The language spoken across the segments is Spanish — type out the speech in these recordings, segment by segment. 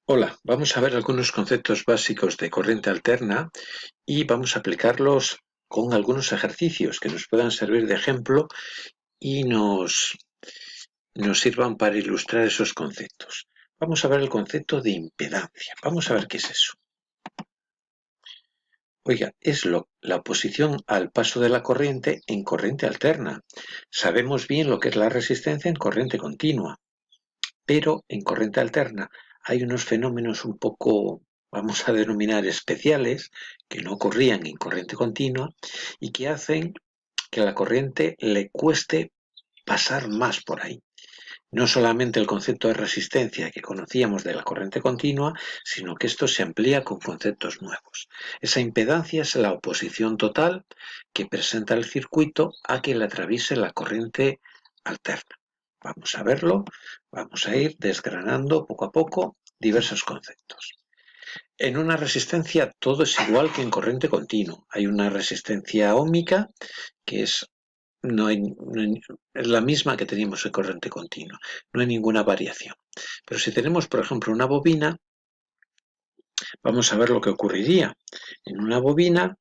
Hola, vamos a ver algunos conceptos básicos de corriente alterna y vamos a aplicarlos con algunos ejercicios que nos puedan servir de ejemplo y nos sirvan para ilustrar esos conceptos. Vamos a ver el concepto de impedancia. Vamos a ver qué es eso. Oiga, es la oposición al paso de la corriente en corriente alterna. Sabemos bien lo que es la resistencia en corriente continua. Pero en corriente alterna hay unos fenómenos un poco, vamos a denominar, especiales, que no ocurrían en corriente continua y que hacen que a la corriente le cueste pasar más por ahí. No solamente el concepto de resistencia que conocíamos de la corriente continua, sino que esto se amplía con conceptos nuevos. Esa impedancia es la oposición total que presenta el circuito a que le atraviese la corriente alterna. Vamos a verlo, vamos a ir desgranando poco a poco diversos conceptos. En una resistencia todo es igual que en corriente continua. Hay una resistencia óhmica que es la misma que teníamos en corriente continua. No hay ninguna variación. Pero si tenemos, por ejemplo, una bobina, vamos a ver lo que ocurriría. En una bobina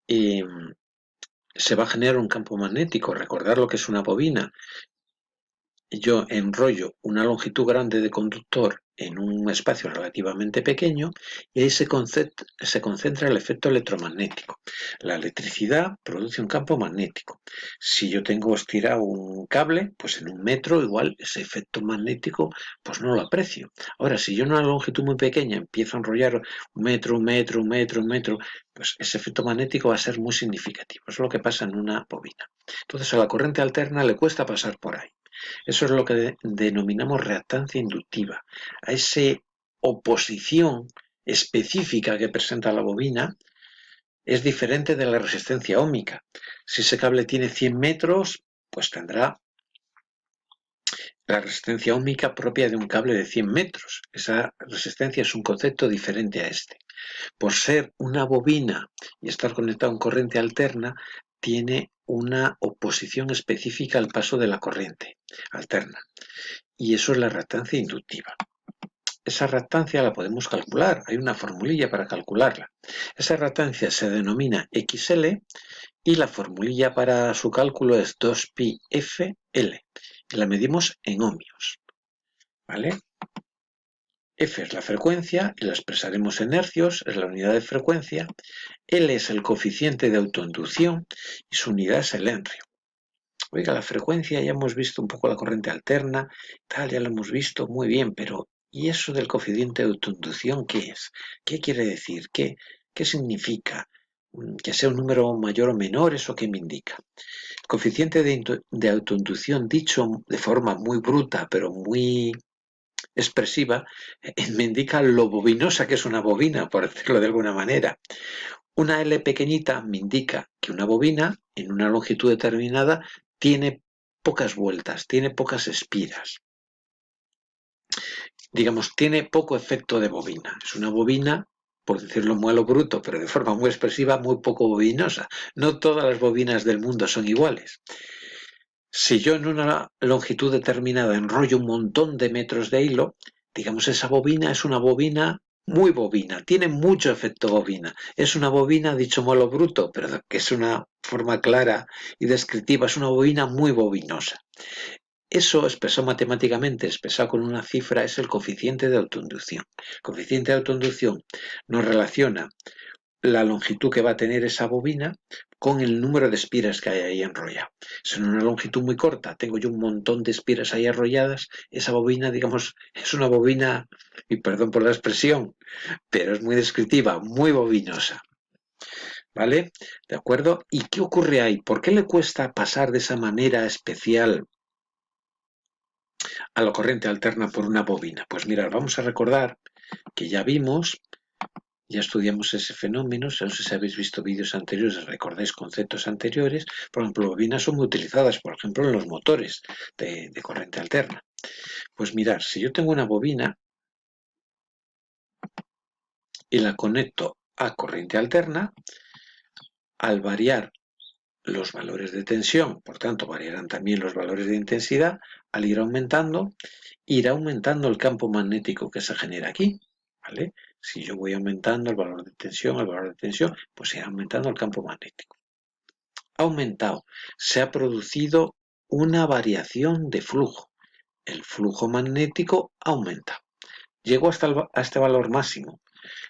eh, se va a generar un campo magnético. Recordar lo que es una bobina. Yo enrollo una longitud grande de conductor en un espacio relativamente pequeño y ahí se concentra el efecto electromagnético. La electricidad produce un campo magnético. Si yo tengo estirado un cable, pues en 1 metro igual ese efecto magnético pues no lo aprecio. Ahora, si yo en una longitud muy pequeña empiezo a enrollar 1 metro, 1 metro, 1 metro, 1 metro, pues ese efecto magnético va a ser muy significativo. Es lo que pasa en una bobina. Entonces a la corriente alterna le cuesta pasar por ahí. Eso es lo que denominamos reactancia inductiva. A esa oposición específica que presenta la bobina es diferente de la resistencia óhmica. Si ese cable tiene 100 metros, pues tendrá la resistencia óhmica propia de un cable de 100 metros. Esa resistencia es un concepto diferente a este. Por ser una bobina y estar conectado en corriente alterna, tiene una oposición específica al paso de la corriente alterna. Y eso es la reactancia inductiva. Esa reactancia la podemos calcular, hay una formulilla para calcularla. Esa reactancia se denomina XL y la formulilla para su cálculo es 2πfL y la medimos en ohmios. ¿Vale? F es la frecuencia y la expresaremos en hercios, es la unidad de frecuencia. L es el coeficiente de autoinducción y su unidad es el henrio. Oiga, la frecuencia ya hemos visto un poco la corriente alterna, tal, ya lo hemos visto muy bien, pero ¿y eso del coeficiente de autoinducción qué es? ¿Qué quiere decir? ¿Qué significa? ¿Que sea un número mayor o menor? ¿Eso qué me indica? El coeficiente de autoinducción, dicho de forma muy bruta, pero muy expresiva, me indica lo bobinosa que es una bobina, por decirlo de alguna manera. Una L pequeñita me indica que una bobina en una longitud determinada tiene pocas vueltas, tiene pocas espiras. Digamos, tiene poco efecto de bobina. Es una bobina, por decirlo muy a lo bruto, pero de forma muy expresiva, muy poco bobinosa. No todas las bobinas del mundo son iguales. Si yo en una longitud determinada enrollo un montón de metros de hilo, digamos, esa bobina es una bobina muy bobina, tiene mucho efecto bobina. Es una bobina, dicho modo bruto, pero que es una forma clara y descriptiva, es una bobina muy bobinosa. Eso expresado matemáticamente, expresado con una cifra, es el coeficiente de autoinducción. El coeficiente de autoinducción nos relaciona la longitud que va a tener esa bobina con el número de espiras que hay ahí enrollado. Si en una longitud muy corta tengo yo un montón de espiras ahí enrolladas, esa bobina, digamos, es una bobina, y perdón por la expresión, pero es muy descriptiva, muy bobinosa. ¿Vale? ¿De acuerdo? ¿Y qué ocurre ahí? ¿Por qué le cuesta pasar de esa manera especial a la corriente alterna por una bobina? Pues mirad, vamos a recordar que ya vimos, ya estudiamos ese fenómeno, no sé si habéis visto vídeos anteriores, recordáis conceptos anteriores. Por ejemplo, bobinas son muy utilizadas, por ejemplo, en los motores de corriente alterna. Pues mirad, si yo tengo una bobina y la conecto a corriente alterna, al variar los valores de tensión, por tanto variarán también los valores de intensidad, al ir aumentando, irá aumentando el campo magnético que se genera aquí, ¿vale? Si yo voy aumentando el valor de tensión, pues irá aumentando el campo magnético. Ha aumentado, se ha producido una variación de flujo. El flujo magnético aumenta. Llegó a este valor máximo.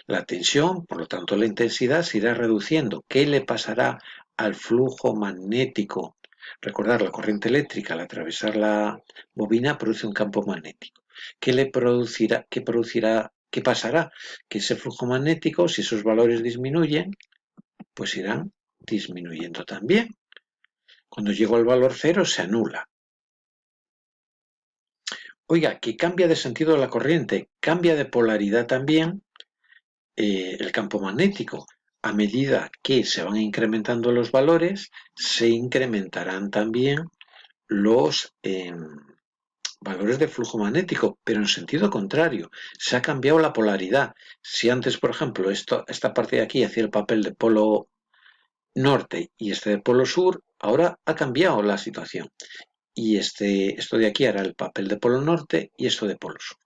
La tensión, por lo tanto la intensidad, se irá reduciendo. ¿Qué le pasará al flujo magnético? Recordar, la corriente eléctrica al atravesar la bobina produce un campo magnético. ¿Qué le producirá? ¿Qué pasará? Que ese flujo magnético, si esos valores disminuyen, pues irán disminuyendo también. Cuando llego al valor cero se anula. Oiga, que cambia de sentido la corriente, cambia de polaridad también el campo magnético. A medida que se van incrementando los valores, se incrementarán también los valores de flujo magnético, pero en sentido contrario. Se ha cambiado la polaridad. Si antes, por ejemplo, esta parte de aquí hacía el papel de polo norte y este de polo sur, ahora ha cambiado la situación. Y esto de aquí hará el papel de polo norte y esto de polo sur.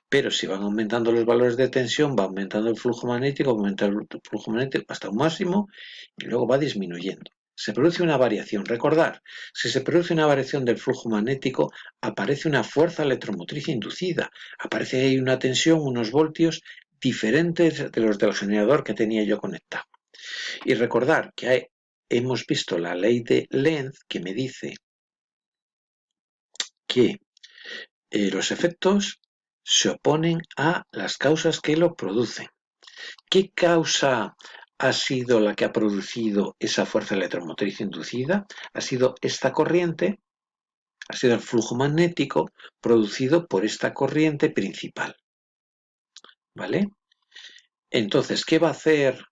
Pero si van aumentando los valores de tensión, va aumentando el flujo magnético, aumenta el flujo magnético hasta un máximo y luego va disminuyendo. Se produce una variación. Recordar, si se produce una variación del flujo magnético, aparece una fuerza electromotriz inducida. Aparece ahí una tensión, unos voltios diferentes de los del generador que tenía yo conectado. Y recordar que hemos visto la ley de Lenz que me dice que los efectos se oponen a las causas que lo producen. ¿Qué causa ha sido la que ha producido esa fuerza electromotriz inducida? Ha sido esta corriente, ha sido el flujo magnético producido por esta corriente principal. ¿Vale? Entonces, ¿qué va a hacer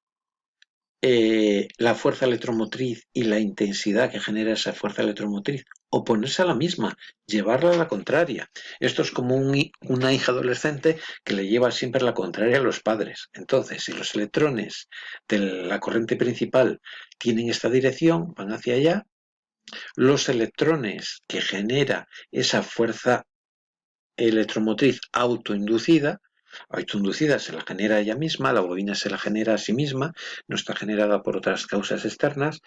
la fuerza electromotriz y la intensidad que genera esa fuerza electromotriz? Oponerse a la misma, llevarla a la contraria. Esto es como una hija adolescente que le lleva siempre la contraria a los padres. Entonces, si los electrones de la corriente principal tienen esta dirección, van hacia allá, los electrones que genera esa fuerza electromotriz autoinducida se la genera ella misma, la bobina se la genera a sí misma, no está generada por otras causas externas.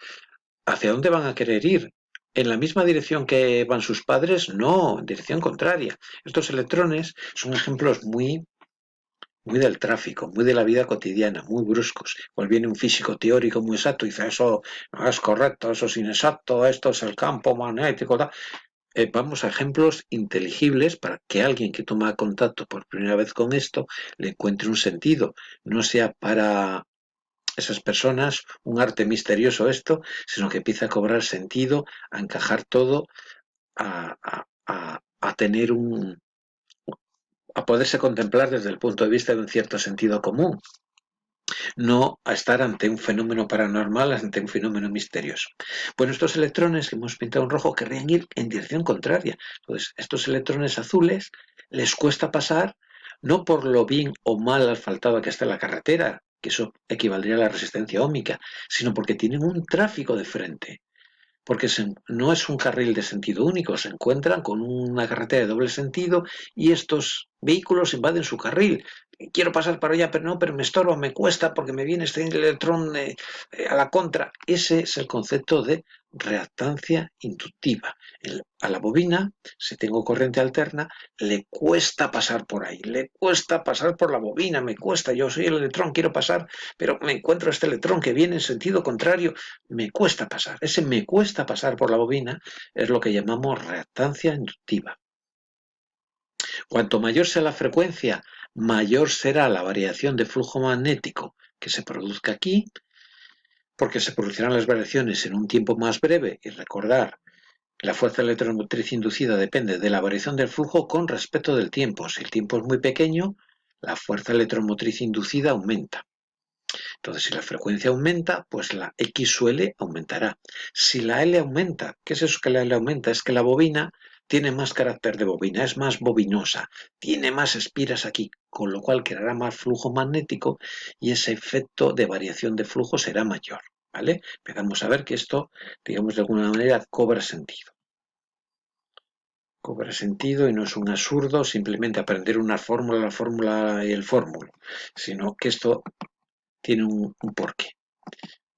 ¿Hacia dónde van a querer ir? ¿En la misma dirección que van sus padres? No, en dirección contraria. Estos electrones son ejemplos muy del tráfico, muy de la vida cotidiana, muy bruscos. Igual viene un físico teórico muy exacto y dice, eso no es correcto, eso es inexacto, esto es el campo magnético, tal. Vamos a ejemplos inteligibles para que alguien que toma contacto por primera vez con esto le encuentre un sentido, no sea para esas personas un arte misterioso esto, sino que empieza a cobrar sentido, a encajar todo, a tener a poderse contemplar desde el punto de vista de un cierto sentido común, no a estar ante un fenómeno paranormal, ante un fenómeno misterioso. Bueno, estos electrones que hemos pintado en rojo querrían ir en dirección contraria. Entonces, estos electrones azules les cuesta pasar, no por lo bien o mal asfaltada que está la carretera, que eso equivaldría a la resistencia óhmica, sino porque tienen un tráfico de frente. Porque no es un carril de sentido único, se encuentran con una carretera de doble sentido y estos vehículos invaden su carril. Quiero pasar para allá, pero no, pero me estorba, me cuesta porque me viene este electrón a la contra. Ese es el concepto de reactancia inductiva. A la bobina, si tengo corriente alterna, le cuesta pasar por ahí, le cuesta pasar por la bobina, me cuesta, yo soy el electrón, quiero pasar, pero me encuentro este electrón que viene en sentido contrario, me cuesta pasar. Ese me cuesta pasar por la bobina es lo que llamamos reactancia inductiva. Cuanto mayor sea la frecuencia, mayor será la variación de flujo magnético que se produzca aquí, porque se producirán las variaciones en un tiempo más breve. Y recordar, la fuerza electromotriz inducida depende de la variación del flujo con respecto del tiempo. Si el tiempo es muy pequeño, la fuerza electromotriz inducida aumenta. Entonces, si la frecuencia aumenta, pues la X suele aumentará. Si la L aumenta, ¿qué es eso que la L aumenta? Es que la bobina tiene más carácter de bobina, es más bobinosa, tiene más espiras aquí, con lo cual creará más flujo magnético y ese efecto de variación de flujo será mayor. ¿Vale? Empezamos a ver que esto, digamos, de alguna manera cobra sentido. cobra sentido y no es un absurdo simplemente aprender una fórmula, la fórmula y el fórmulo, sino que esto tiene un porqué.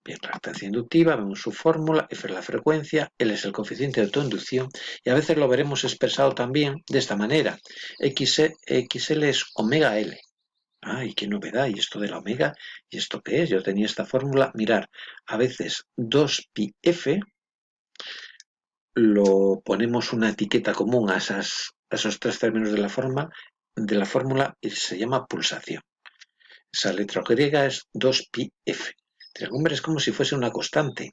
Bien, reactancia inductiva, vemos su fórmula, F es la frecuencia, L es el coeficiente de autoinducción y a veces lo veremos expresado también de esta manera. XL es omega L. ¡Ay, qué novedad! ¿Y esto de la omega? ¿Y esto qué es? Yo tenía esta fórmula. Mirar, a veces 2πf lo ponemos una etiqueta común a esos tres términos de la fórmula y se llama pulsación. Esa letra griega es 2πf. Hombre, es como si fuese una constante.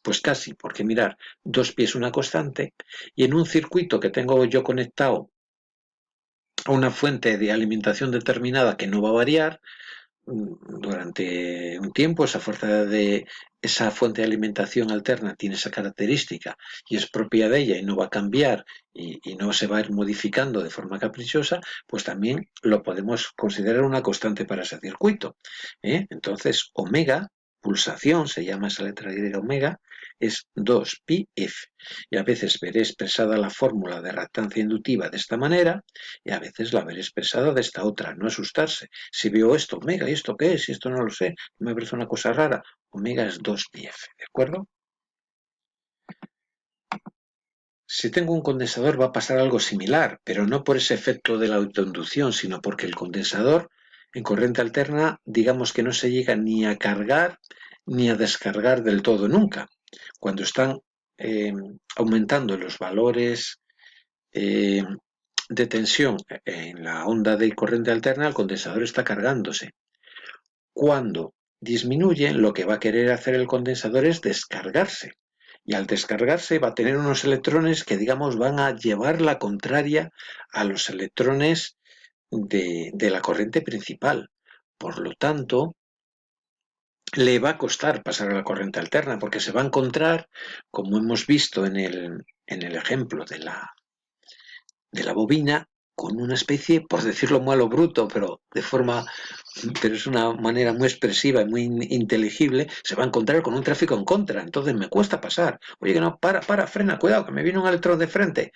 Pues casi, porque mirar, 2π es una constante y en un circuito que tengo yo conectado a una fuente de alimentación determinada que no va a variar durante un tiempo, esa fuente de alimentación alterna tiene esa característica y es propia de ella y no va a cambiar y no se va a ir modificando de forma caprichosa, pues también lo podemos considerar una constante para ese circuito. Entonces, omega, pulsación, se llama esa letra griega omega, es 2πf. Y a veces veré expresada la fórmula de reactancia inductiva de esta manera y a veces la veré expresada de esta otra, no asustarse. Si veo esto, omega, ¿y esto qué es? Y esto no lo sé, me parece una cosa rara. Omega es 2πf, ¿de acuerdo? Si tengo un condensador va a pasar algo similar, pero no por ese efecto de la autoinducción, sino porque el condensador en corriente alterna, digamos que no se llega ni a cargar ni a descargar del todo nunca. Cuando están aumentando los valores de tensión en la onda de corriente alterna, el condensador está cargándose. Cuando disminuyen, lo que va a querer hacer el condensador es descargarse. Y al descargarse va a tener unos electrones que, digamos, van a llevar la contraria a los electrones de la corriente principal. Por lo tanto, le va a costar pasar a la corriente alterna porque se va a encontrar, como hemos visto en el ejemplo de la bobina, con una especie, por decirlo mal o bruto, pero es una manera muy expresiva y muy inteligible, se va a encontrar con un tráfico en contra, entonces me cuesta pasar. Oye, que no, frena, cuidado, que me viene un electrón de frente.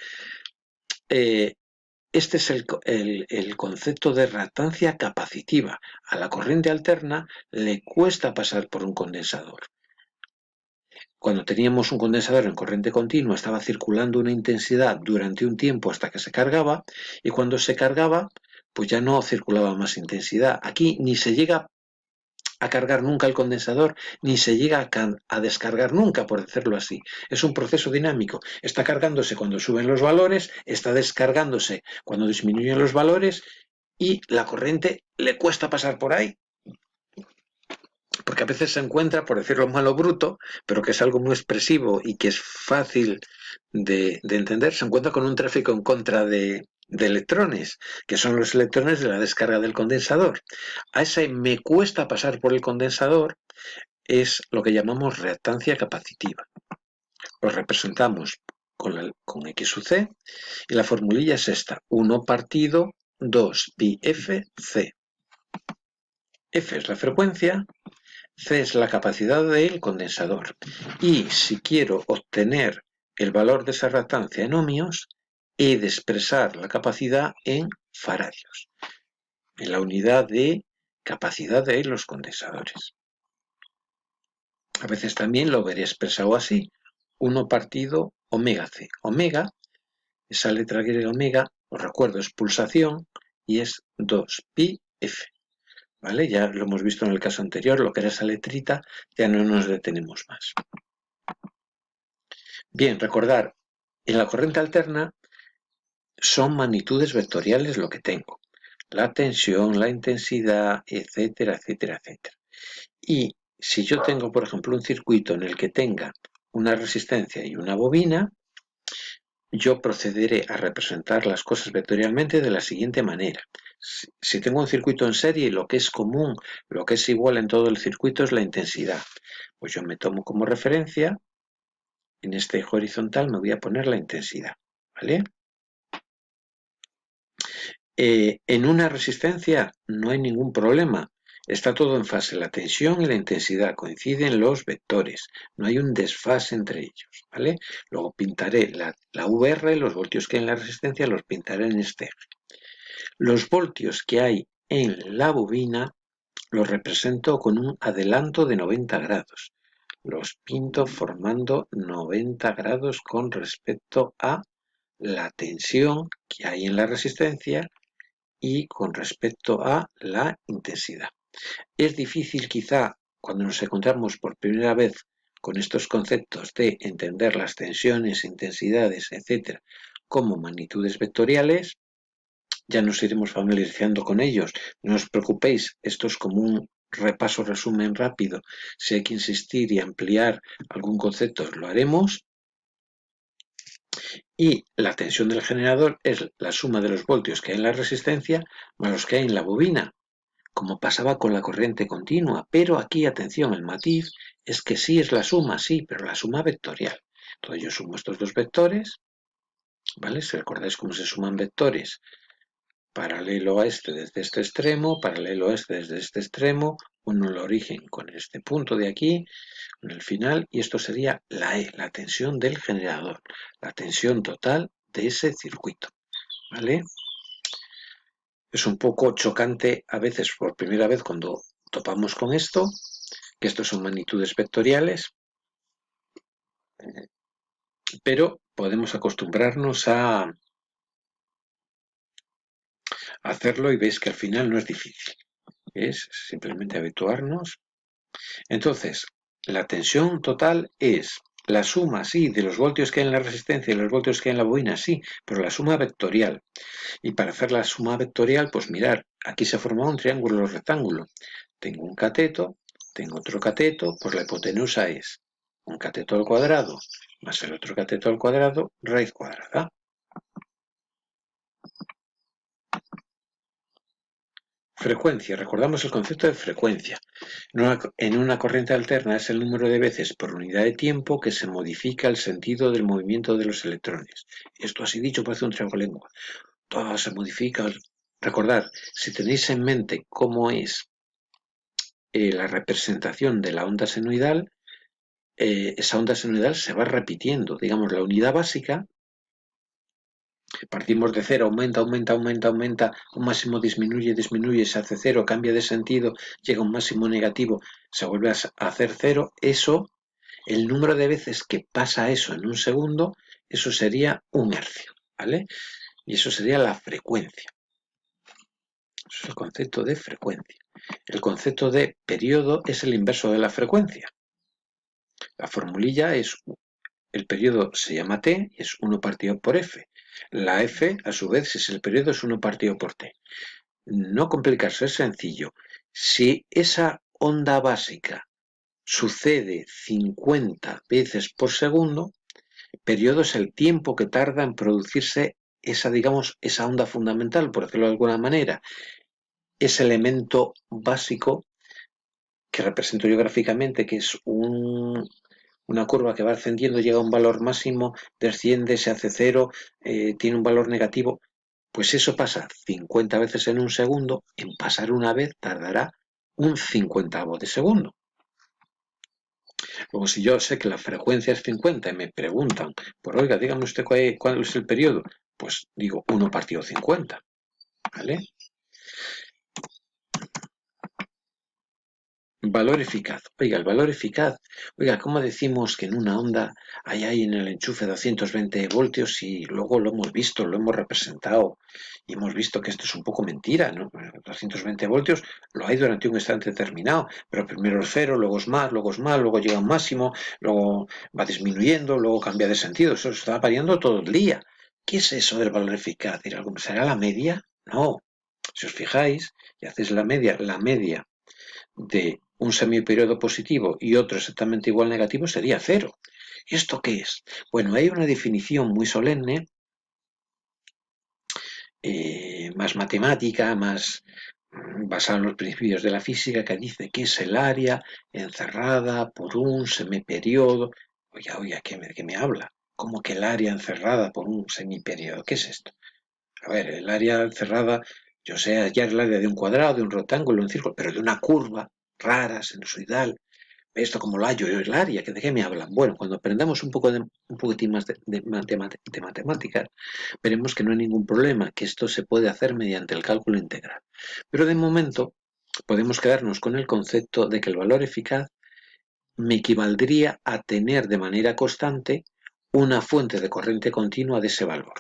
Este es el concepto de reactancia capacitiva. A la corriente alterna le cuesta pasar por un condensador. Cuando teníamos un condensador en corriente continua, estaba circulando una intensidad durante un tiempo hasta que se cargaba, y cuando se cargaba, pues ya no circulaba más intensidad. Aquí ni se llega a cargar nunca el condensador, ni se llega a descargar nunca, por decirlo así. Es un proceso dinámico. Está cargándose cuando suben los valores, está descargándose cuando disminuyen los valores, y la corriente le cuesta pasar por ahí, porque a veces se encuentra, por decirlo malo bruto, pero que es algo muy expresivo y que es fácil de entender, se encuentra con un tráfico en contra de electrones, que son los electrones de la descarga del condensador. A ese me cuesta pasar por el condensador es lo que llamamos reactancia capacitiva. Lo representamos con X sub C y la formulilla es esta: 1 partido 2 pi F C. F es la frecuencia, C es la capacidad del condensador. Y si quiero obtener el valor de esa reactancia en ohmios, he de expresar la capacidad en faradios, en la unidad de capacidad de los condensadores. A veces también lo veré expresado así: 1 partido omega C. Omega, esa letra griega omega, os recuerdo, es pulsación y es 2πf. ¿Vale? Ya lo hemos visto en el caso anterior, lo que era esa letrita, ya no nos detenemos más. Bien, recordar, en la corriente alterna son magnitudes vectoriales lo que tengo. La tensión, la intensidad, etcétera, etcétera, etcétera. Y si yo tengo, por ejemplo, un circuito en el que tenga una resistencia y una bobina, yo procederé a representar las cosas vectorialmente de la siguiente manera. Si tengo un circuito en serie, lo que es común, lo que es igual en todo el circuito es la intensidad. Pues yo me tomo como referencia, en este eje horizontal me voy a poner la intensidad, ¿vale? En una resistencia no hay ningún problema. Está todo en fase, la tensión y la intensidad, coinciden los vectores, no hay un desfase entre ellos, ¿vale? Luego pintaré la VR, los voltios que hay en la resistencia, los pintaré en este eje. Los voltios que hay en la bobina los represento con un adelanto de 90 grados. Los pinto formando 90 grados con respecto a la tensión que hay en la resistencia y con respecto a la intensidad. Es difícil quizá cuando nos encontramos por primera vez con estos conceptos de entender las tensiones, intensidades, etcétera, como magnitudes vectoriales. Ya nos iremos familiarizando con ellos. No os preocupéis, esto es como un repaso, resumen rápido. Si hay que insistir y ampliar algún concepto, lo haremos. Y la tensión del generador es la suma de los voltios que hay en la resistencia más los que hay en la bobina, como pasaba con la corriente continua. Pero aquí, atención, el matiz es que sí es la suma, sí, pero la suma vectorial. Entonces yo sumo estos dos vectores, ¿vale? Si recordáis cómo se suman vectores, paralelo a este desde este extremo, paralelo a este desde este extremo, uno el origen con este punto de aquí, con el final, y esto sería la E, la tensión del generador, la tensión total de ese circuito, ¿vale? Es un poco chocante a veces por primera vez cuando topamos con esto, que estos son magnitudes vectoriales, pero podemos acostumbrarnos a hacerlo y veis que al final no es difícil, es simplemente habituarnos. Entonces, la tensión total es la suma, sí, de los voltios que hay en la resistencia y los voltios que hay en la bobina, sí, pero la suma vectorial. Y para hacer la suma vectorial, pues mirar, aquí se forma un triángulo rectángulo. Tengo un cateto, tengo otro cateto, pues la hipotenusa es un cateto al cuadrado más el otro cateto al cuadrado, raíz cuadrada. Frecuencia, recordamos el concepto de frecuencia. En una corriente alterna es el número de veces por unidad de tiempo que se modifica el sentido del movimiento de los electrones. Esto así dicho parece un trabalengua. Todo se modifica. Recordad, si tenéis en mente cómo es la representación de la onda senoidal, esa onda senoidal se va repitiendo. Digamos, la unidad básica, partimos de cero, aumenta, un máximo disminuye, se hace cero, cambia de sentido, llega a un máximo negativo, se vuelve a hacer cero. Eso, el número de veces que pasa eso en un segundo, eso sería un hercio, ¿vale? Y eso sería la frecuencia. Eso es el concepto de frecuencia. El concepto de periodo es el inverso de la frecuencia. La formulilla es, el periodo se llama t, es 1 partido por f. La f, a su vez, si es el periodo, es 1 partido por t. No complicarse, es sencillo. Si esa onda básica sucede 50 veces por segundo, periodo es el tiempo que tarda en producirse esa, digamos, esa onda fundamental, por decirlo de alguna manera. Ese elemento básico que represento yo gráficamente, que es una curva que va ascendiendo, llega a un valor máximo, desciende, se hace cero, tiene un valor negativo, pues eso pasa 50 veces en un segundo. En pasar una vez tardará un 50avo de segundo. Luego, si yo sé que la frecuencia es 50 y me preguntan, pues oiga, dígame usted cuál es el periodo, pues digo 1 partido 50, ¿vale? Valor eficaz. Oiga, el valor eficaz. Oiga, ¿cómo decimos que en una onda hay en el enchufe 220 voltios y luego lo hemos visto, lo hemos representado y hemos visto que esto es un poco mentira, ¿no? 220 voltios lo hay durante un instante determinado, pero primero es cero, luego es más, luego llega a un máximo, luego va disminuyendo, luego cambia de sentido. Eso está variando todo el día. ¿Qué es eso del valor eficaz? ¿Será la media? No. Si os fijáis y hacéis la media de un semiperiodo positivo y otro exactamente igual negativo sería cero. ¿Y esto qué es? Bueno, hay una definición muy solemne, más matemática, más basada en los principios de la física, que dice que es el área encerrada por un semiperiodo. Oiga, ¿qué me habla? ¿Cómo que el área encerrada por un semiperiodo? ¿Qué es esto? A ver, el área encerrada Yo sé hallar el área de un cuadrado, de un rectángulo, de un círculo, pero de una curva rara, sinusoidal, esto como lo hallo yo el área, ¿de qué me hablan? Bueno, cuando aprendamos un poquitín más de matemáticas, veremos que no hay ningún problema, que esto se puede hacer mediante el cálculo integral. Pero de momento podemos quedarnos con el concepto de que el valor eficaz me equivaldría a tener de manera constante una fuente de corriente continua de ese valor.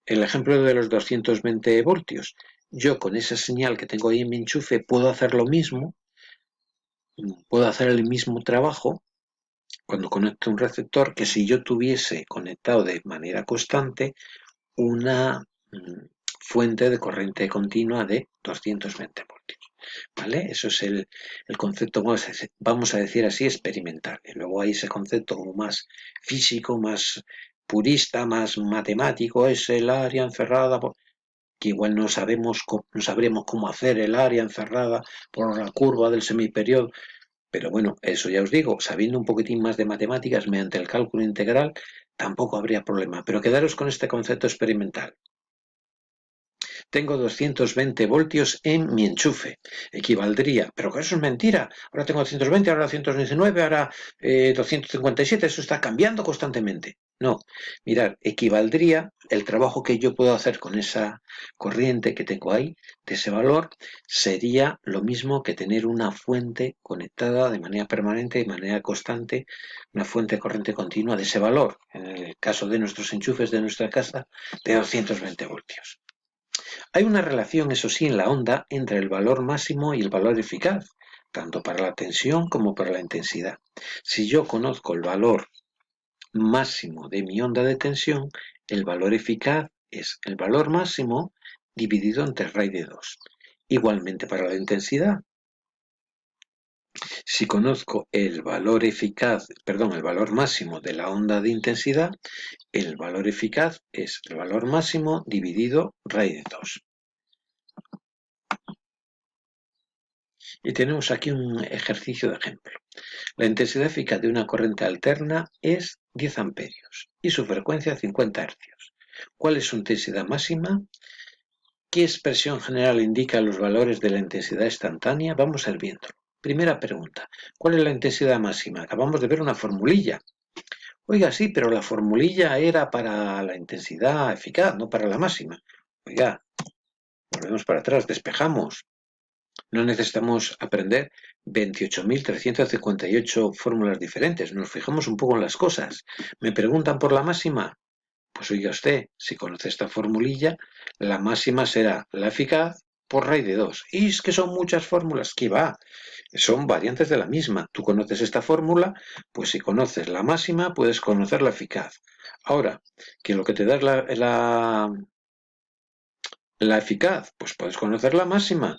El ejemplo de los 220 voltios. Yo con esa señal que tengo ahí en mi enchufe puedo hacer lo mismo, puedo hacer el mismo trabajo cuando conecto un receptor que si yo tuviese conectado de manera constante una fuente de corriente continua de 220 voltios. ¿Vale? Eso es el concepto, vamos a decir así, experimental. Y luego hay ese concepto como más físico, más purista, más matemático, es el área encerrada, que igual no sabremos cómo hacer el área encerrada por la curva del semiperiodo. Pero bueno, eso ya os digo, sabiendo un poquitín más de matemáticas mediante el cálculo integral, tampoco habría problema. Pero quedaros con este concepto experimental. Tengo 220 voltios en mi enchufe. Equivaldría, pero que eso es mentira. Ahora tengo 220, ahora 219, ahora 257. Eso está cambiando constantemente. No, mirad, equivaldría el trabajo que yo puedo hacer con esa corriente que tengo ahí, de ese valor, sería lo mismo que tener una fuente conectada de manera permanente, de manera constante, una fuente de corriente continua de ese valor. En el caso de nuestros enchufes de nuestra casa, de 220 voltios. Hay una relación, eso sí, en la onda entre el valor máximo y el valor eficaz, tanto para la tensión como para la intensidad. Si yo conozco el valor máximo de mi onda de tensión, el valor eficaz es el valor máximo dividido entre raíz de 2. Igualmente para la intensidad. Si conozco el valor máximo de la onda de intensidad, el valor eficaz es el valor máximo dividido raíz de 2. Y tenemos aquí un ejercicio de ejemplo. La intensidad eficaz de una corriente alterna es 10 amperios y su frecuencia 50 hercios. ¿Cuál es su intensidad máxima? ¿Qué expresión general indica los valores de la intensidad instantánea? Vamos a ir viéndolo. Primera pregunta. ¿Cuál es la intensidad máxima? Acabamos de ver una formulilla. Oiga, sí, pero la formulilla era para la intensidad eficaz, no para la máxima. Oiga, volvemos para atrás, despejamos. No necesitamos aprender 28.358 fórmulas diferentes. Nos fijamos un poco en las cosas. ¿Me preguntan por la máxima? Pues oiga usted, si conoce esta formulilla, la máxima será la eficaz por raíz de 2. Y es que son muchas fórmulas. ¿Qué va? Son variantes de la misma. Tú conoces esta fórmula, pues si conoces la máxima, puedes conocer la eficaz. Ahora, que lo que te da es la eficaz, pues puedes conocer la máxima.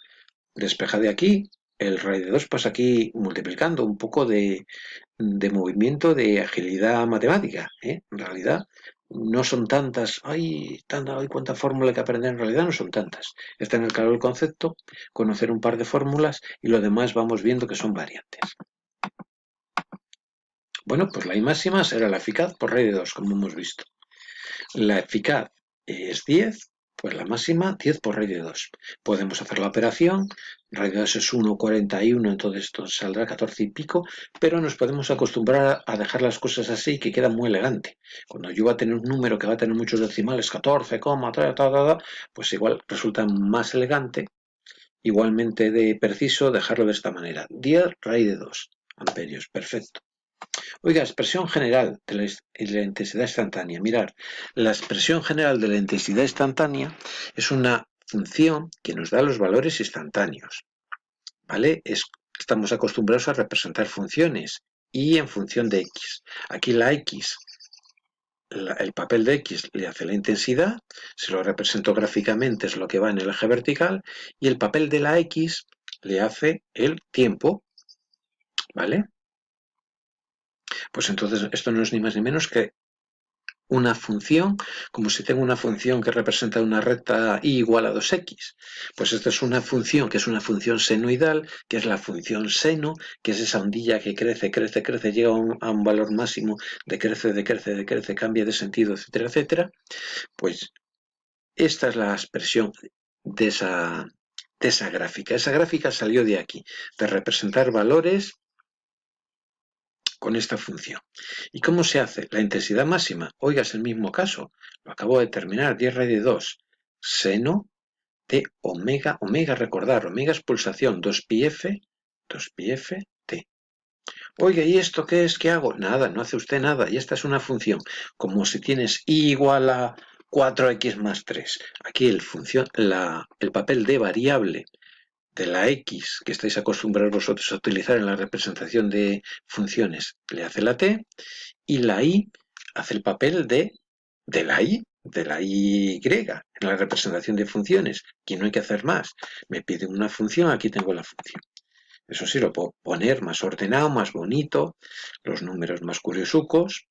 Despeja de aquí, el raíz de 2 pasa aquí multiplicando un poco de movimiento, de agilidad matemática. En realidad no son tantas, hay cuánta fórmula hay que aprender, en realidad no son tantas. Está en el claro del concepto, conocer un par de fórmulas y lo demás vamos viendo que son variantes. Bueno, pues la I máxima será la eficaz por raíz de 2, como hemos visto. La eficaz es 10, pues la máxima 10 por raíz de 2. Podemos hacer la operación, raíz de 2 es 1,41, entonces esto saldrá 14 y pico, pero nos podemos acostumbrar a dejar las cosas así, que queda muy elegante. Cuando yo voy a tener un número que va a tener muchos decimales, 14, pues igual resulta más elegante, igualmente de preciso, dejarlo de esta manera. 10 raíz de 2 amperios, perfecto. Oiga, expresión general de la intensidad instantánea. Mirar, la expresión general de la intensidad instantánea es una función que nos da los valores instantáneos. ¿Vale? Estamos acostumbrados a representar funciones y en función de x. Aquí la x, el papel de x le hace la intensidad, se lo represento gráficamente, es lo que va en el eje vertical, y el papel de la x le hace el tiempo. ¿Vale? Pues entonces esto no es ni más ni menos que una función, como si tengo una función que representa una recta y igual a 2x. Pues esta es una función que es una función senoidal, que es la función seno, que es esa ondilla que crece, crece, crece, llega a un valor máximo, decrece, cambia de sentido, etcétera, etcétera. Pues esta es la expresión de esa gráfica. Esa gráfica salió de aquí, de representar valores con esta función. ¿Y cómo se hace? La intensidad máxima, oiga, es el mismo caso, lo acabo de determinar, 10 raíz de 2, seno de omega, omega, recordar, omega es pulsación, 2πf t. Oiga, ¿y esto qué es? ¿Qué hago? Nada, no hace usted nada, y esta es una función, como si tienes i igual a 4x más 3. Aquí el papel de variable de la x que estáis acostumbrados vosotros a utilizar en la representación de funciones le hace la t, y la y hace el papel de la y griega en la representación de funciones. Aquí no hay que hacer más. Me pide una función, aquí tengo la función. Eso sí, lo puedo poner más ordenado, más bonito, los números más curiosucos.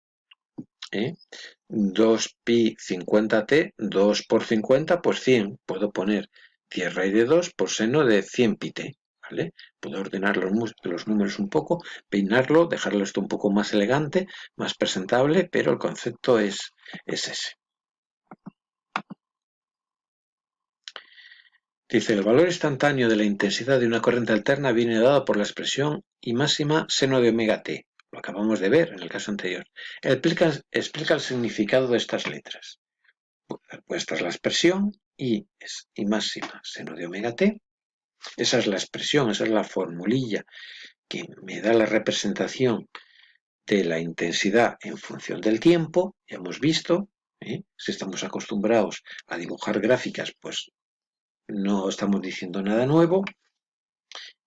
2pi 50t, 2 por 50 por 100. Puedo poner 10 raíz de 2 por seno de 100 pi t. ¿Vale? Puedo ordenar los números un poco, peinarlo, dejarlo esto un poco más elegante, más presentable, pero el concepto es ese. Dice, el valor instantáneo de la intensidad de una corriente alterna viene dado por la expresión I máxima seno de omega t. Lo acabamos de ver en el caso anterior. Explica el significado de estas letras. Pues esta es la expresión, I es I máxima seno de omega t. Esa es la expresión, esa es la formulilla que me da la representación de la intensidad en función del tiempo. Ya hemos visto, si estamos acostumbrados a dibujar gráficas, pues no estamos diciendo nada nuevo.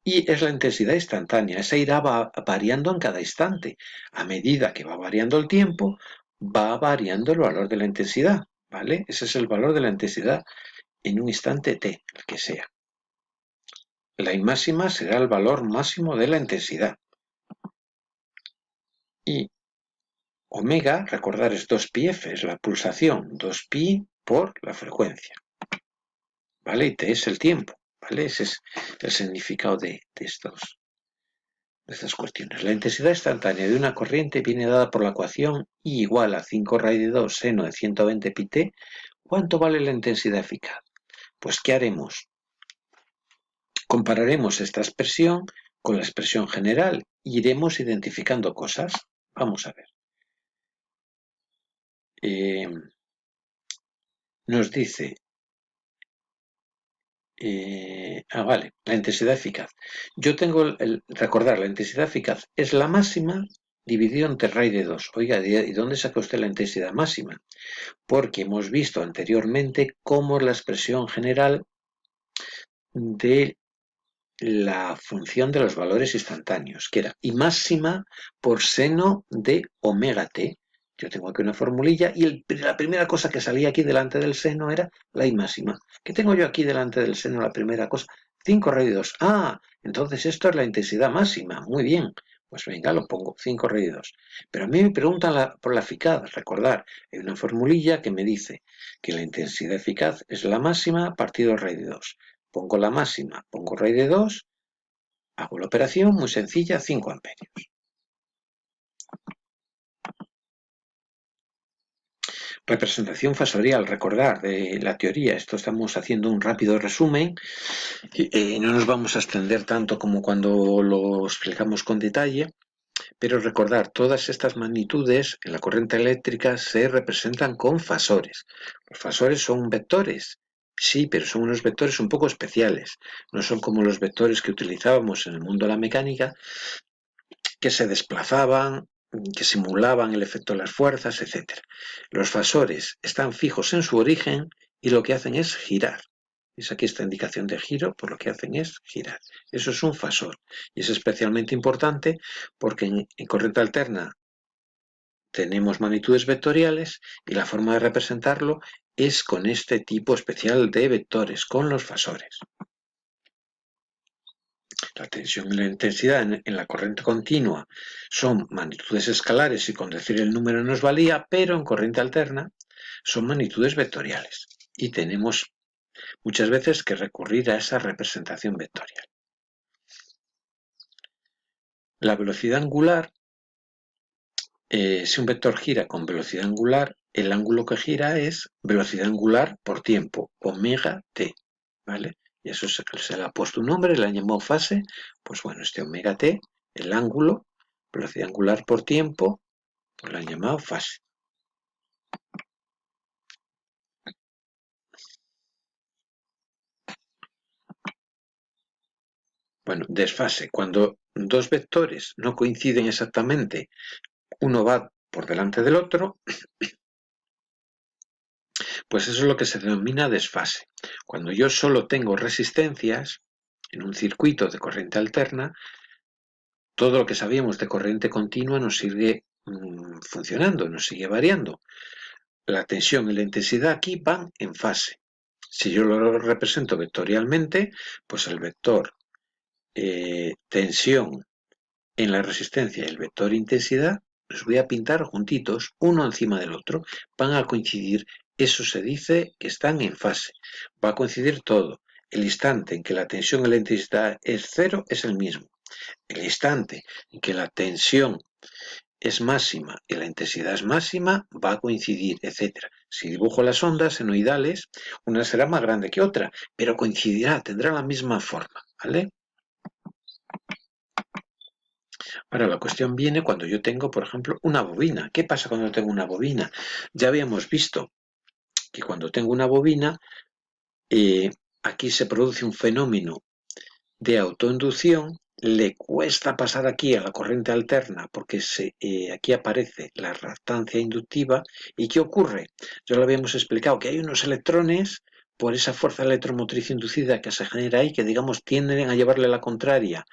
Y es la intensidad instantánea, esa irá variando en cada instante. A medida que va variando el tiempo, va variando el valor de la intensidad, ¿vale? Ese es el valor de la intensidad en un instante t, el que sea. La I máxima será el valor máximo de la intensidad. Y omega, recordar, es 2πf, es la pulsación, 2pi por la frecuencia, ¿vale? Y t es el tiempo, ¿vale? Ese es el significado de estas cuestiones. La intensidad instantánea de una corriente viene dada por la ecuación I igual a 5 raíz de 2 seno de 120 pi t. ¿Cuánto vale la intensidad eficaz? Pues, ¿qué haremos? Compararemos esta expresión con la expresión general e iremos identificando cosas. Vamos a ver. Nos dice, vale, la intensidad eficaz. Yo tengo recordar, la intensidad eficaz es la máxima dividido entre raíz de 2. Oiga, ¿y dónde saca usted la intensidad máxima? Porque hemos visto anteriormente cómo es la expresión general de la función de los valores instantáneos, que era I máxima por seno de omega t. Yo tengo aquí una formulilla y la primera cosa que salía aquí delante del seno era la I máxima. ¿Qué tengo yo aquí delante del seno? La primera cosa, 5 raíz de 2. Entonces esto es la intensidad máxima. Muy bien. Pues venga, lo pongo, 5 raíz de 2. Pero a mí me preguntan por la eficaz. Recordar, hay una formulilla que me dice que la intensidad eficaz es la máxima partido raíz de 2. Pongo la máxima, pongo raíz de 2, hago la operación muy sencilla, 5 amperios. Representación fasorial, recordar de la teoría, esto estamos haciendo un rápido resumen, no nos vamos a extender tanto como cuando lo explicamos con detalle, pero recordar, todas estas magnitudes en la corriente eléctrica se representan con fasores. Los fasores son vectores, sí, pero son unos vectores un poco especiales, no son como los vectores que utilizábamos en el mundo de la mecánica, que se desplazaban, que simulaban el efecto de las fuerzas, etc. Los fasores están fijos en su origen y lo que hacen es girar. ¿Veis aquí esta indicación de giro? Pues lo que hacen es girar. Eso es un fasor. Y es especialmente importante porque en corriente alterna tenemos magnitudes vectoriales y la forma de representarlo es con este tipo especial de vectores, con los fasores. La tensión y la intensidad en la corriente continua son magnitudes escalares y con decir el número nos valía, pero en corriente alterna son magnitudes vectoriales y tenemos muchas veces que recurrir a esa representación vectorial. La velocidad angular, si un vector gira con velocidad angular, el ángulo que gira es velocidad angular por tiempo, omega t. ¿vale? Y eso se le ha puesto un nombre, le han llamado fase. Pues bueno, este omega t, el ángulo, velocidad angular por tiempo, pues lo han llamado fase. Bueno, desfase. Cuando dos vectores no coinciden exactamente, uno va por delante del otro, pues eso es lo que se denomina desfase. Cuando yo solo tengo resistencias en un circuito de corriente alterna, todo lo que sabíamos de corriente continua nos sigue funcionando, nos sigue variando. La tensión y la intensidad aquí van en fase. Si yo lo represento vectorialmente, pues el vector tensión en la resistencia y el vector intensidad los voy a pintar juntitos, uno encima del otro. Van a coincidir. Eso se dice que están en fase. Va a coincidir todo. El instante en que la tensión y la intensidad es cero es el mismo. El instante en que la tensión es máxima y la intensidad es máxima, va a coincidir, etc. Si dibujo las ondas senoidales, una será más grande que otra, pero coincidirá, tendrá la misma forma, ¿vale? Ahora, la cuestión viene cuando yo tengo, por ejemplo, una bobina. ¿Qué pasa cuando tengo una bobina? Ya habíamos visto que cuando tengo una bobina, aquí se produce un fenómeno de autoinducción, le cuesta pasar aquí a la corriente alterna porque aquí aparece la reactancia inductiva. ¿Y qué ocurre? Ya lo habíamos explicado, que hay unos electrones por esa fuerza electromotriz inducida que se genera ahí, que digamos tienden a llevarle la contraria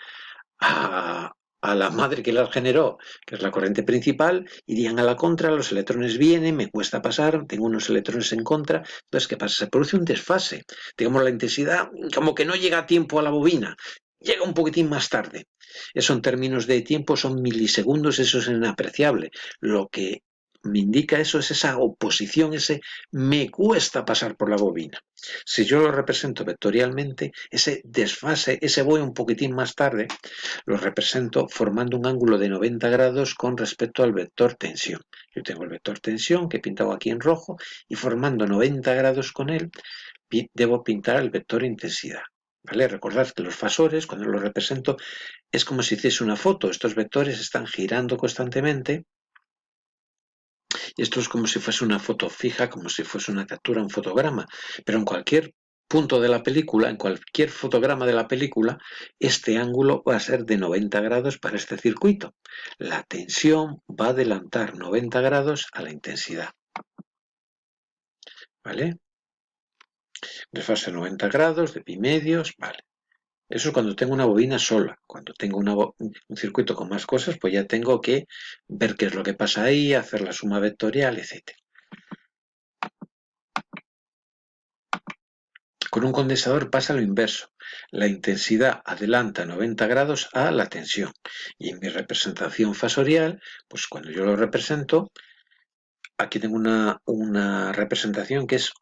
a, a la madre que las generó, que es la corriente principal, irían a la contra, los electrones vienen, me cuesta pasar, tengo unos electrones en contra. Entonces, ¿qué pasa? Se produce un desfase. Digamos, la intensidad como que no llega a tiempo a la bobina, llega un poquitín más tarde. Eso en términos de tiempo son milisegundos, eso es inapreciable. Lo que me indica eso es esa oposición, ese me cuesta pasar por la bobina. Si yo lo represento vectorialmente, ese desfase, ese voy un poquitín más tarde, lo represento formando un ángulo de 90 grados con respecto al vector tensión. Yo tengo el vector tensión que he pintado aquí en rojo y formando 90 grados con él, debo pintar el vector intensidad. ¿Vale? Recordad que los fasores, cuando los represento, es como si hiciese una foto. Estos vectores están girando constantemente y esto es como si fuese una foto fija, como si fuese una captura, un fotograma. Pero en cualquier punto de la película, en cualquier fotograma de la película, este ángulo va a ser de 90 grados para este circuito. La tensión va a adelantar 90 grados a la intensidad. ¿Vale? Desfase 90 grados de pi medios, vale. Eso es cuando tengo una bobina sola. Cuando tengo un circuito con más cosas, pues ya tengo que ver qué es lo que pasa ahí, hacer la suma vectorial, etc. Con un condensador pasa lo inverso. La intensidad adelanta 90 grados a la tensión. Y en mi representación fasorial, pues cuando yo lo represento, aquí tengo una representación que es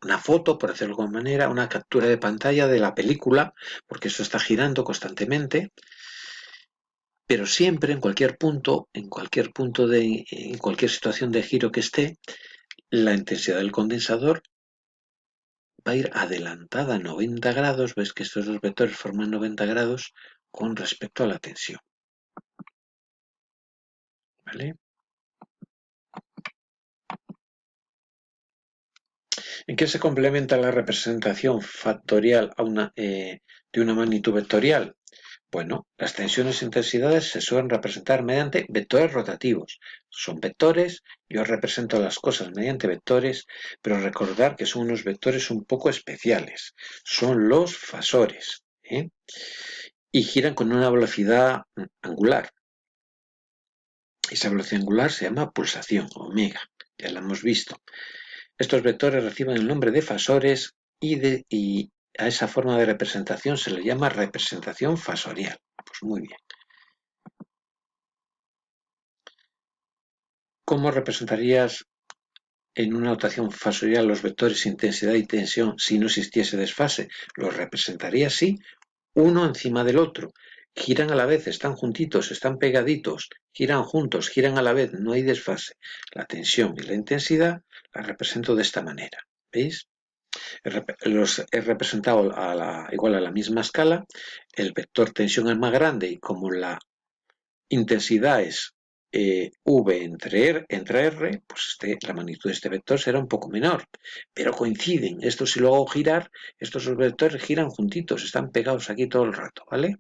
una foto, por decirlo de alguna manera, una captura de pantalla de la película, porque esto está girando constantemente. Pero siempre, en cualquier punto, en cualquier situación de giro que esté, la intensidad del condensador va a ir adelantada a 90 grados. Ves que estos dos vectores forman 90 grados con respecto a la tensión. ¿Vale? ¿En qué se complementa la representación factorial de una magnitud vectorial? Bueno, las tensiones e intensidades se suelen representar mediante vectores rotativos. Son vectores, yo represento las cosas mediante vectores, pero recordar que son unos vectores un poco especiales. Son los fasores, ¿eh? Y giran con una velocidad angular. Esa velocidad angular se llama pulsación, omega, ya la hemos visto. Estos vectores reciben el nombre de fasores y a esa forma de representación se le llama representación fasorial. Pues muy bien. ¿Cómo representarías en una notación fasorial los vectores intensidad y tensión si no existiese desfase? Los representaría así, uno encima del otro. Giran a la vez, están juntitos, están pegaditos, giran juntos, giran a la vez, no hay desfase. La tensión y la intensidad las represento de esta manera. ¿Veis? He representado igual a la misma escala, el vector tensión es más grande y como la intensidad es V entre R, pues la magnitud de este vector será un poco menor, pero coinciden. Esto si lo hago girar, estos dos vectores giran juntitos, están pegados aquí todo el rato, ¿vale?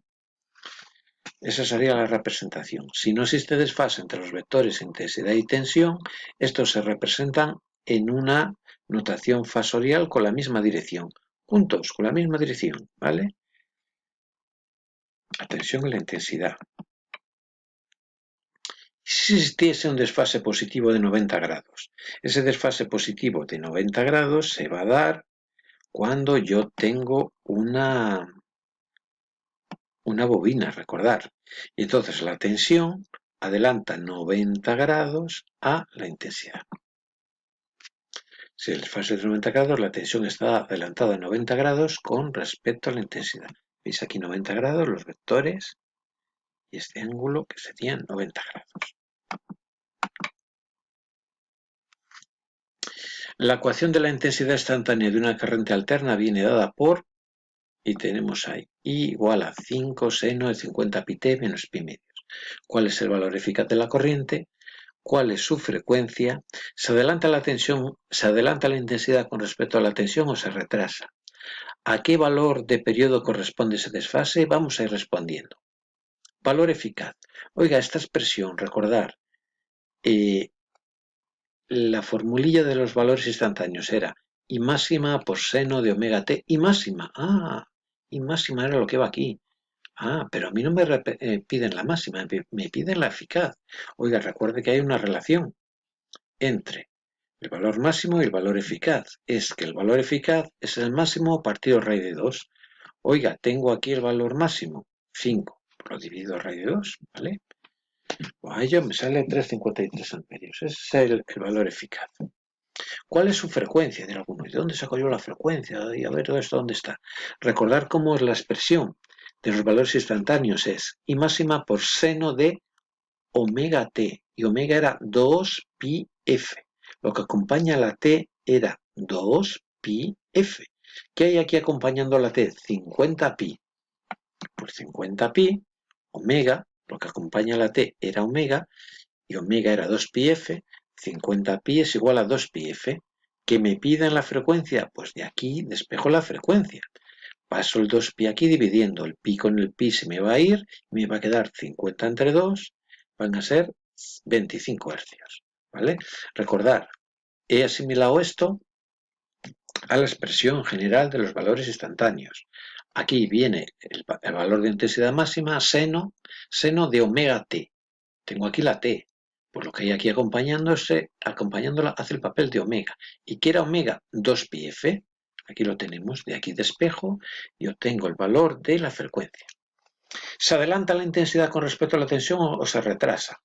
Esa sería la representación. Si no existe desfase entre los vectores intensidad y tensión, estos se representan en una notación fasorial con la misma dirección, juntos, con la misma dirección, ¿vale? La tensión y la intensidad. Si existiese un desfase positivo de 90 grados, ese desfase positivo de 90 grados se va a dar cuando yo tengo una bobina, recordar. Y entonces la tensión adelanta 90 grados a la intensidad. Si el desfase es de 90 grados, la tensión está adelantada a 90 grados con respecto a la intensidad. Veis aquí 90 grados, los vectores, y este ángulo que serían 90 grados. La ecuación de la intensidad instantánea de una corriente alterna viene dada por, y tenemos ahí, I igual a 5 seno de 50 pi t menos pi medios. ¿Cuál es el valor eficaz de la corriente? ¿Cuál es su frecuencia? ¿Se adelanta la tensión, se adelanta la intensidad con respecto a la tensión o se retrasa? ¿A qué valor de periodo corresponde ese desfase? Vamos a ir respondiendo. Valor eficaz. Oiga, esta expresión, recordar, la formulilla de los valores instantáneos era I máxima por seno de omega t. I máxima. I máxima era lo que va aquí. Pero a mí no me piden la máxima, me piden la eficaz. Oiga, recuerde que hay una relación entre el valor máximo y el valor eficaz. Es que el valor eficaz es el máximo partido raíz de 2. Oiga, tengo aquí el valor máximo, 5. Lo divido raíz de 2, ¿vale? Pues a ello me sale 3,53 amperios. Ese es el valor eficaz. ¿Cuál es su frecuencia? De alguno. ¿De dónde saco yo la frecuencia? Y a ver, todo esto, ¿dónde está? Recordar cómo es la expresión de los valores instantáneos es I máxima por seno de omega t. Y omega era 2 pi f. Lo que acompaña a la t era 2 pi f. ¿Qué hay aquí acompañando a la t? 50 pi. Pues 50 pi, omega, lo que acompaña a la t era omega, y omega era 2 pi f, 50 pi es igual a 2 pi f. ¿Que me pidan la frecuencia? Pues de aquí despejo la frecuencia. Paso el 2 pi aquí dividiendo, el pi con el pi se me va a ir, me va a quedar 50 entre 2, van a ser 25 hercios, ¿vale? Recordar, he asimilado esto a la expresión general de los valores instantáneos. Aquí viene el valor de intensidad máxima, seno de omega t. Tengo aquí la t, pues lo que hay aquí acompañándola hace el papel de omega. ¿Y qué era omega? 2 pi f. Aquí lo tenemos, de aquí despejo y obtengo el valor de la frecuencia. ¿Se adelanta la intensidad con respecto a la tensión o se retrasa?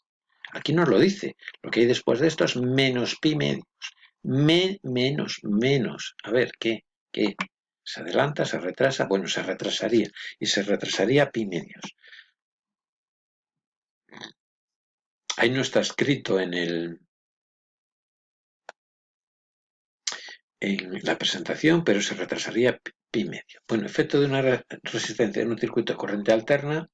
Aquí nos lo dice. Lo que hay después de esto es menos pi medios. Menos. A ver, ¿qué? ¿Se adelanta? ¿Se retrasa? Bueno, se retrasaría. Y se retrasaría pi medios. Ahí no está escrito en la presentación, pero se retrasaría pi medio. Bueno, efecto de una resistencia en un circuito de corriente alterna,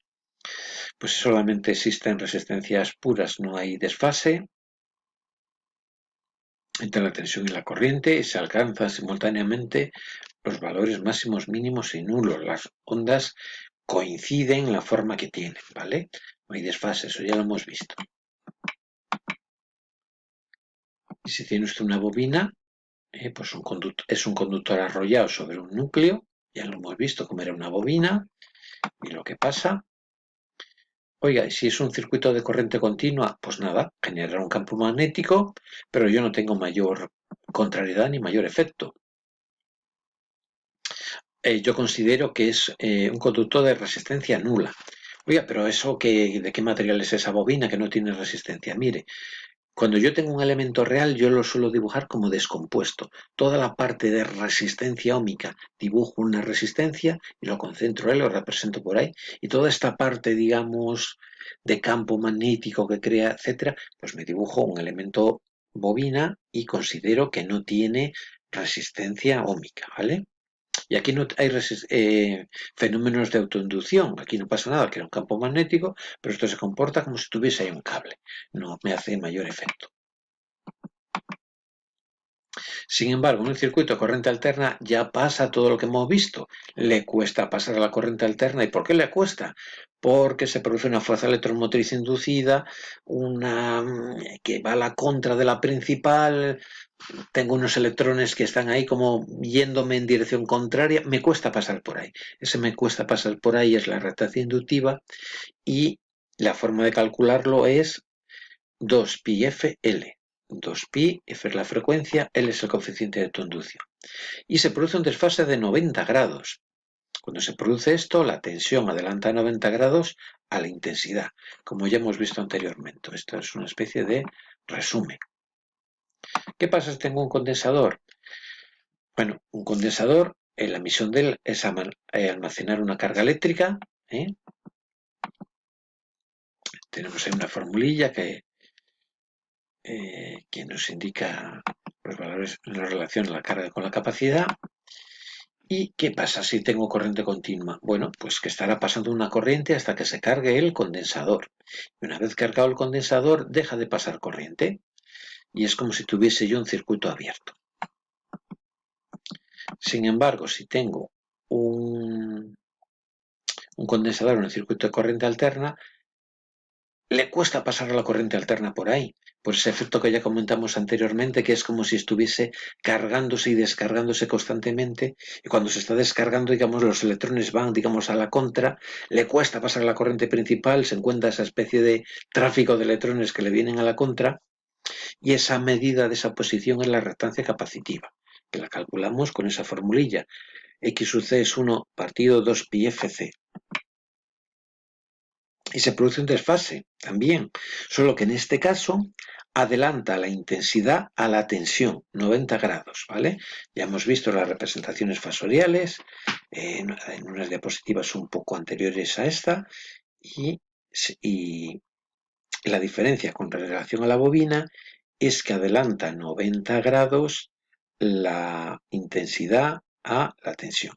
pues solamente existen resistencias puras, no hay desfase entre la tensión y la corriente y se alcanzan simultáneamente los valores máximos, mínimos y nulos. Las ondas coinciden en la forma que tienen, ¿vale? No hay desfase, eso ya lo hemos visto. Y si tiene usted una bobina, pues es un conductor arrollado sobre un núcleo, ya lo hemos visto cómo era una bobina, y lo que pasa, oiga, si es un circuito de corriente continua, pues nada, generará un campo magnético, pero yo no tengo mayor contrariedad ni mayor efecto. Yo considero que es un conductor de resistencia nula. Oiga, pero eso ¿de qué material es esa bobina que no tiene resistencia? Mire, cuando yo tengo un elemento real, yo lo suelo dibujar como descompuesto. Toda la parte de resistencia óhmica dibujo una resistencia y lo concentro ahí, lo represento por ahí. Y toda esta parte, digamos, de campo magnético que crea, etcétera, pues me dibujo un elemento bobina y considero que no tiene resistencia óhmica, ¿vale? Y aquí no hay fenómenos de autoinducción, aquí no pasa nada, que era un campo magnético, pero esto se comporta como si tuviese ahí un cable, no me hace mayor efecto. Sin embargo, en el circuito de corriente alterna ya pasa todo lo que hemos visto. Le cuesta pasar a la corriente alterna. ¿Y por qué le cuesta? Porque se produce una fuerza electromotriz inducida, que va a la contra de la principal. Tengo unos electrones que están ahí como yéndome en dirección contraria. Me cuesta pasar por ahí. Ese me cuesta pasar por ahí es la reactancia inductiva y la forma de calcularlo es 2πfL. 2pi, F es la frecuencia, L es el coeficiente de autoinducción. Y se produce un desfase de 90 grados. Cuando se produce esto, la tensión adelanta 90 grados a la intensidad, como ya hemos visto anteriormente. Esto es una especie de resumen. ¿Qué pasa si tengo un condensador? Bueno, un condensador, la misión de él es almacenar una carga eléctrica. Tenemos ahí una formulilla que nos indica los valores en relación a la carga con la capacidad. ¿Y qué pasa si tengo corriente continua? Bueno, pues que estará pasando una corriente hasta que se cargue el condensador. Y una vez cargado el condensador, deja de pasar corriente. Y es como si tuviese yo un circuito abierto. Sin embargo, si tengo un condensador en el circuito de corriente alterna, le cuesta pasar a la corriente alterna por ahí, por ese efecto que ya comentamos anteriormente, que es como si estuviese cargándose y descargándose constantemente, y cuando se está descargando, digamos, los electrones van, digamos, a la contra, le cuesta pasar a la corriente principal, se encuentra esa especie de tráfico de electrones que le vienen a la contra, y esa medida de esa posición es la reactancia capacitiva, que la calculamos con esa formulilla, X sub C es 1 partido 2 pi FC. Y se produce un desfase también, solo que en este caso adelanta la intensidad a la tensión, 90 grados, ¿vale? Ya hemos visto las representaciones fasoriales en unas diapositivas un poco anteriores a esta y la diferencia con relación a la bobina es que adelanta 90 grados la intensidad a la tensión.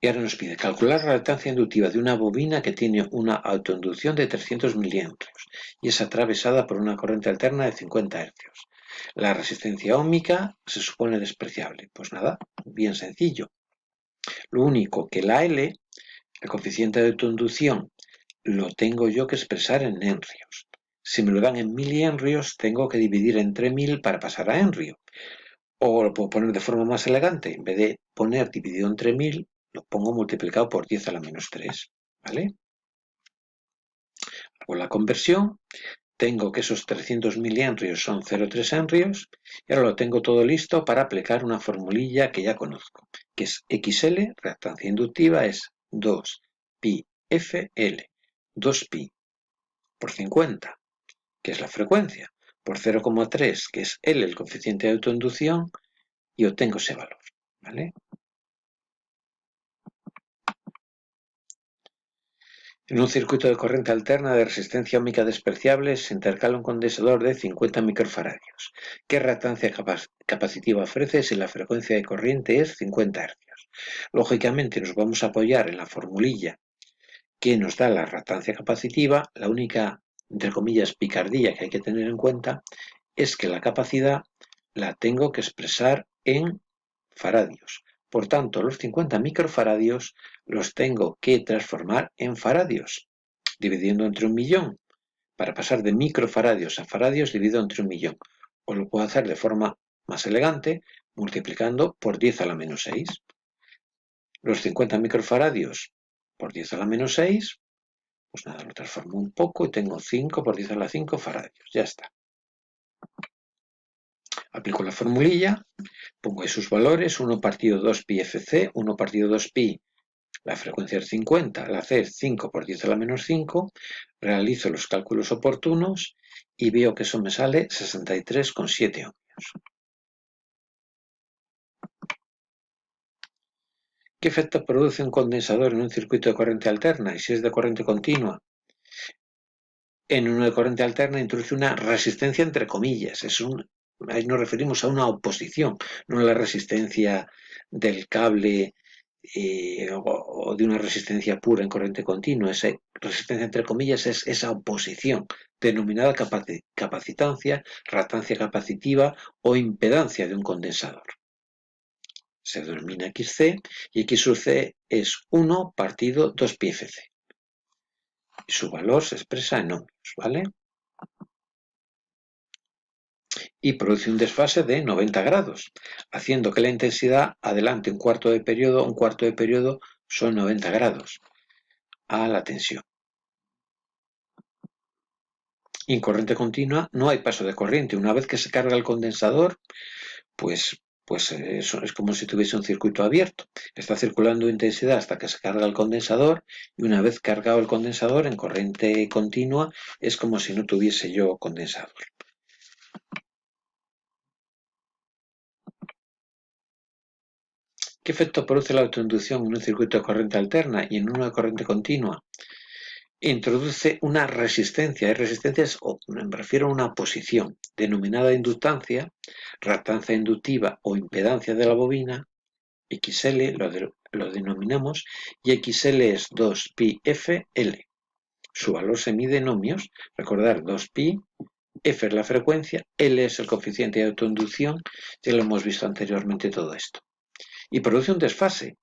Y ahora nos pide calcular la reactancia inductiva de una bobina que tiene una autoinducción de 300 miliamperes y es atravesada por una corriente alterna de 50 hercios. La resistencia óhmica se supone despreciable. Pues nada, bien sencillo. Lo único que la L, el coeficiente de autoinducción, lo tengo yo que expresar en henrios. Si me lo dan en milihenrios, tengo que dividir entre 1000 para pasar a henrio. O lo puedo poner de forma más elegante. En vez de poner dividido entre 1000, lo pongo multiplicado por 10 a la menos 3, ¿vale? Hago la conversión, tengo que esos 300 milihenrios son 0,3 henrios, y ahora lo tengo todo listo para aplicar una formulilla que ya conozco, que es XL, reactancia inductiva, es 2pi FL, 2pi por 50, que es la frecuencia, por 0,3, que es L, el coeficiente de autoinducción, y obtengo ese valor, ¿vale? En un circuito de corriente alterna de resistencia óhmica despreciable se intercala un condensador de 50 microfaradios. ¿Qué reactancia capacitiva ofrece si la frecuencia de corriente es 50 Hz? Lógicamente nos vamos a apoyar en la formulilla que nos da la reactancia capacitiva. La única, entre comillas, picardía que hay que tener en cuenta es que la capacidad la tengo que expresar en faradios. Por tanto, los 50 microfaradios los tengo que transformar en faradios, dividiendo entre 1.000.000. Para pasar de microfaradios a faradios, divido entre 1.000.000. O lo puedo hacer de forma más elegante, multiplicando por 10 a la menos 6. Los 50 microfaradios por 10 a la menos 6, pues nada, lo transformo un poco y tengo 5 por 10 a la 5 faradios. Ya está. Aplico la formulilla, pongo ahí sus valores, 1 partido 2 pi FC, 1 partido 2 pi, la frecuencia es 50, la C es 5 por 10 a la menos 5, realizo los cálculos oportunos y veo que eso me sale 63,7 ohmios. ¿Qué efecto produce un condensador en un circuito de corriente alterna y si es de corriente continua? En uno de corriente alterna introduce una resistencia entre comillas. Ahí nos referimos a una oposición, no a la resistencia del cable o de una resistencia pura en corriente continua. Esa resistencia entre comillas es esa oposición, denominada capacitancia, reactancia capacitiva o impedancia de un condensador. Se denomina XC y X sub C es 1 partido 2πfc. Y su valor se expresa en ohmios, ¿vale? Y produce un desfase de 90 grados, haciendo que la intensidad adelante un cuarto de periodo son 90 grados a la tensión. Y en corriente continua no hay paso de corriente. Una vez que se carga el condensador, pues eso es como si tuviese un circuito abierto. Está circulando intensidad hasta que se carga el condensador y una vez cargado el condensador en corriente continua es como si no tuviese yo condensador. ¿Qué efecto produce la autoinducción en un circuito de corriente alterna y en uno de corriente continua? Introduce una resistencia. Hay resistencias, me refiero a una posición, denominada inductancia, reactancia inductiva o impedancia de la bobina. XL lo denominamos y XL es 2πfL. Su valor se mide en ohmios. Recordar 2π, F es la frecuencia, L es el coeficiente de autoinducción. Ya lo hemos visto anteriormente todo esto. Y produce un desfase.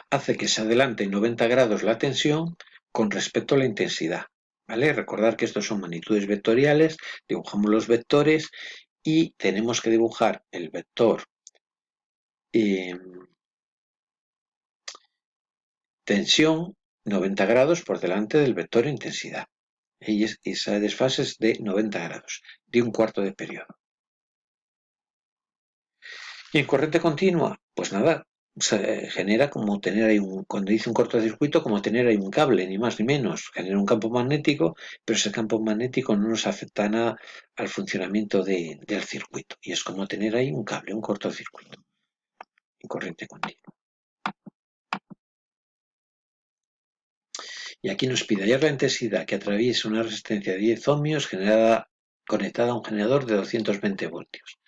Hace que se adelante en 90 grados la tensión con respecto a la intensidad. ¿Vale? Recordar que estos son magnitudes vectoriales, dibujamos los vectores y tenemos que dibujar el vector tensión 90 grados por delante del vector intensidad. Y esa desfase es de 90 grados, de un cuarto de periodo. Y en corriente continua, pues nada, se genera como tener ahí cuando dice un cortocircuito, como tener ahí un cable, ni más ni menos. Genera un campo magnético, pero ese campo magnético no nos afecta nada al funcionamiento del circuito. Y es como tener ahí un cable, un cortocircuito, en corriente continua. Y aquí nos pide hallar la intensidad que atraviesa una resistencia de 10 ohmios conectada a un generador de 220 voltios.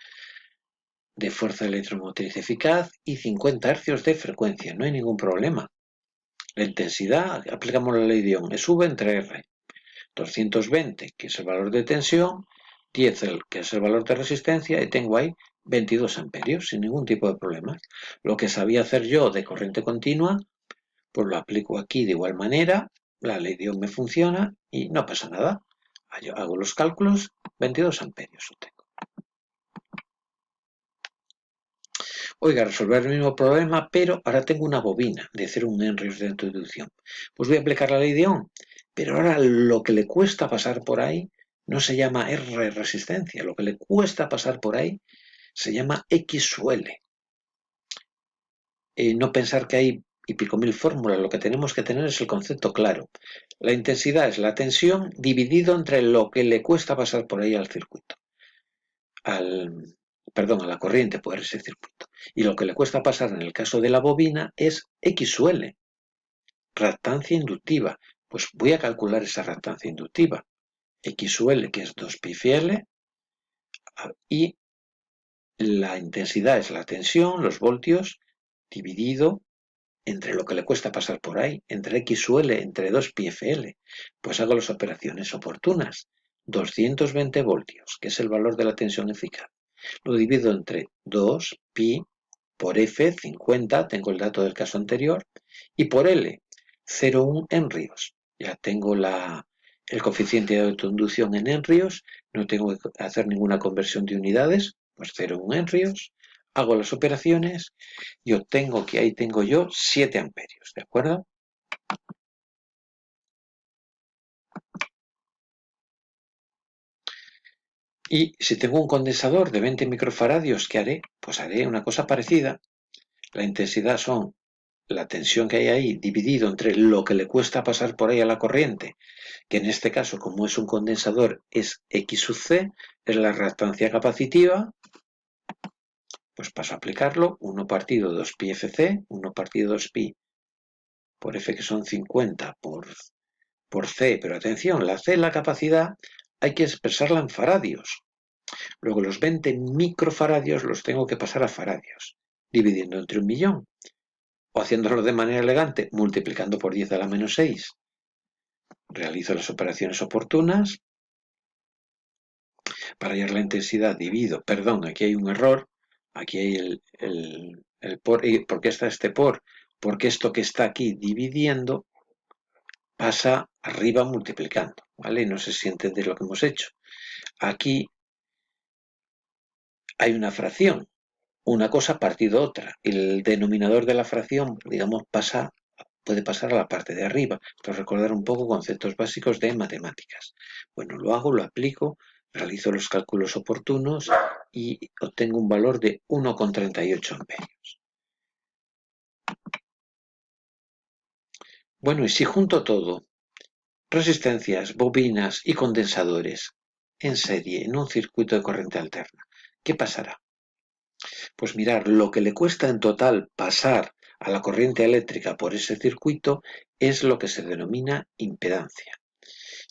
De fuerza electromotriz eficaz y 50 Hz de frecuencia, no hay ningún problema. La intensidad, aplicamos la ley de Ohm, es V entre R. 220, que es el valor de tensión, 10, que es el valor de resistencia, y tengo ahí 22 amperios, sin ningún tipo de problemas. Lo que sabía hacer yo de corriente continua, pues lo aplico aquí de igual manera, la ley de Ohm me funciona y no pasa nada. Yo hago los cálculos, 22 amperios obtengo. Oiga, resolver el mismo problema, pero ahora tengo una bobina de 0,1 Henry de autoinducción. Pues voy a aplicar la ley de Ohm, pero ahora lo que le cuesta pasar por ahí no se llama R resistencia, lo que le cuesta pasar por ahí se llama X sub L. No pensar que hay y pico mil fórmulas, lo que tenemos que tener es el concepto claro. La intensidad es la tensión dividido entre lo que le cuesta pasar por ahí al circuito. A la corriente por ese circuito. Y lo que le cuesta pasar en el caso de la bobina es X sub L, reactancia inductiva. Pues voy a calcular esa reactancia inductiva. X sub L, que es 2πfL, y la intensidad es la tensión, los voltios, dividido entre lo que le cuesta pasar por ahí, entre X sub L, entre 2πfL. Pues hago las operaciones oportunas. 220 voltios, que es el valor de la tensión eficaz. Lo divido entre 2π por F, 50, tengo el dato del caso anterior, y por L, 0,1 henrios. Ya tengo el coeficiente de autoinducción en henrios, no tengo que hacer ninguna conversión de unidades, pues 0,1 henrios, hago las operaciones y obtengo que ahí tengo yo 7 amperios, ¿de acuerdo? Y si tengo un condensador de 20 microfaradios, ¿qué haré? Pues haré una cosa parecida. La intensidad son la tensión que hay ahí dividido entre lo que le cuesta pasar por ahí a la corriente, que en este caso, como es un condensador, es X sub C, es la reactancia capacitiva, pues paso a aplicarlo, 1 partido 2πfc, 1 partido 2π por F, que son 50 por por C, pero atención, la C, la capacidad, hay que expresarla en faradios. Luego los 20 microfaradios los tengo que pasar a faradios, dividiendo entre 1.000.000, o haciéndolo de manera elegante, multiplicando por 10 a la menos 6. Realizo las operaciones oportunas. Para hallar la intensidad divido, perdón, aquí hay un error, aquí hay el por, ¿por qué está este por? Porque esto que está aquí dividiendo pasa arriba multiplicando, ¿vale? No sé si entendéis lo que hemos hecho. Aquí hay una fracción, una cosa partido otra. El denominador de la fracción, digamos, puede pasar a la parte de arriba. Para recordar un poco conceptos básicos de matemáticas. Bueno, lo hago, lo aplico, realizo los cálculos oportunos y obtengo un valor de 1,38 amperios. Bueno, y si junto todo, resistencias, bobinas y condensadores en serie en un circuito de corriente alterna, ¿qué pasará? Pues mirar, lo que le cuesta en total pasar a la corriente eléctrica por ese circuito es lo que se denomina impedancia.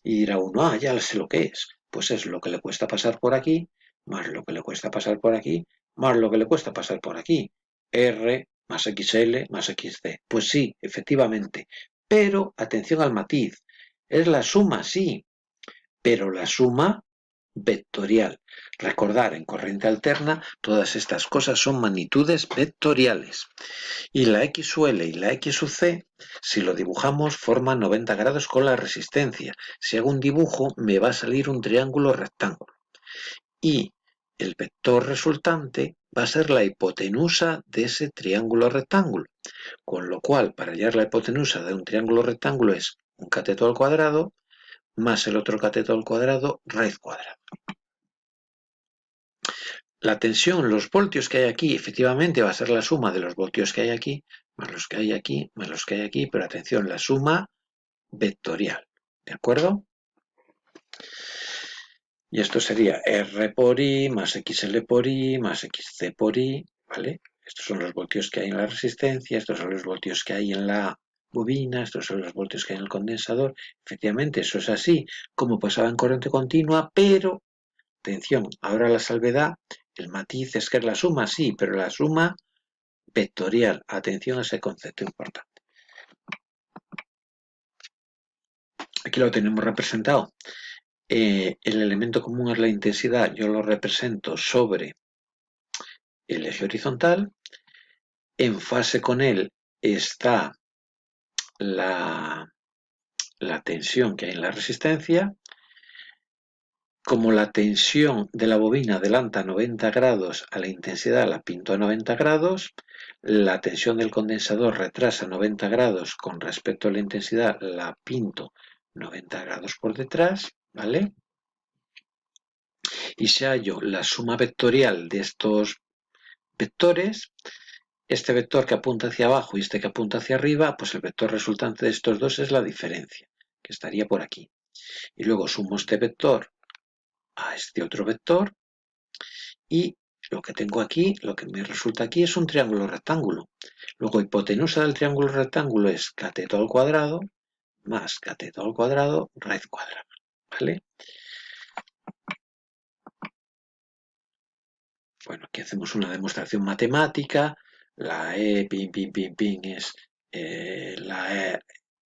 Y dirá uno, ya sé lo que es. Pues es lo que le cuesta pasar por aquí, más lo que le cuesta pasar por aquí, más lo que le cuesta pasar por aquí. R más XL más XC. Pues sí, efectivamente. Pero, atención al matiz, es la suma, sí, pero la suma vectorial. Recordar, en corriente alterna, todas estas cosas son magnitudes vectoriales. Y la XUL y la XUC, si lo dibujamos, forman 90 grados con la resistencia. Si hago un dibujo, me va a salir un triángulo rectángulo. Y el vector resultante va a ser la hipotenusa de ese triángulo rectángulo. Con lo cual, para hallar la hipotenusa de un triángulo rectángulo es un cateto al cuadrado más el otro cateto al cuadrado, raíz cuadrada. La tensión, los voltios que hay aquí, efectivamente va a ser la suma de los voltios que hay aquí, más los que hay aquí, más los que hay aquí, pero atención, la suma vectorial, ¿de acuerdo? Y esto sería R por I más XL por I más XC por I, ¿vale? Estos son los voltios que hay en la resistencia, estos son los voltios que hay en la bobina, estos son los voltios que hay en el condensador. Efectivamente, eso es así, como pasaba en corriente continua, pero, atención, ahora la salvedad, el matiz es que es la suma, sí, pero la suma vectorial. Atención a ese concepto importante. Aquí lo tenemos representado. El elemento común es la intensidad, yo lo represento sobre el eje horizontal. En fase con él está la tensión que hay en la resistencia. Como la tensión de la bobina adelanta 90 grados a la intensidad, la pinto a 90 grados. La tensión del condensador retrasa 90 grados con respecto a la intensidad, la pinto 90 grados por detrás, ¿vale? Y si hallo la suma vectorial de estos vectores, este vector que apunta hacia abajo y este que apunta hacia arriba, pues el vector resultante de estos dos es la diferencia, que estaría por aquí. Y luego sumo este vector a este otro vector y lo que tengo aquí, lo que me resulta aquí es un triángulo rectángulo. Luego hipotenusa del triángulo rectángulo es cateto al cuadrado más cateto al cuadrado raíz cuadrada, ¿vale? Bueno, aquí hacemos una demostración matemática. La E, pin, pin, pin, pin, es la E,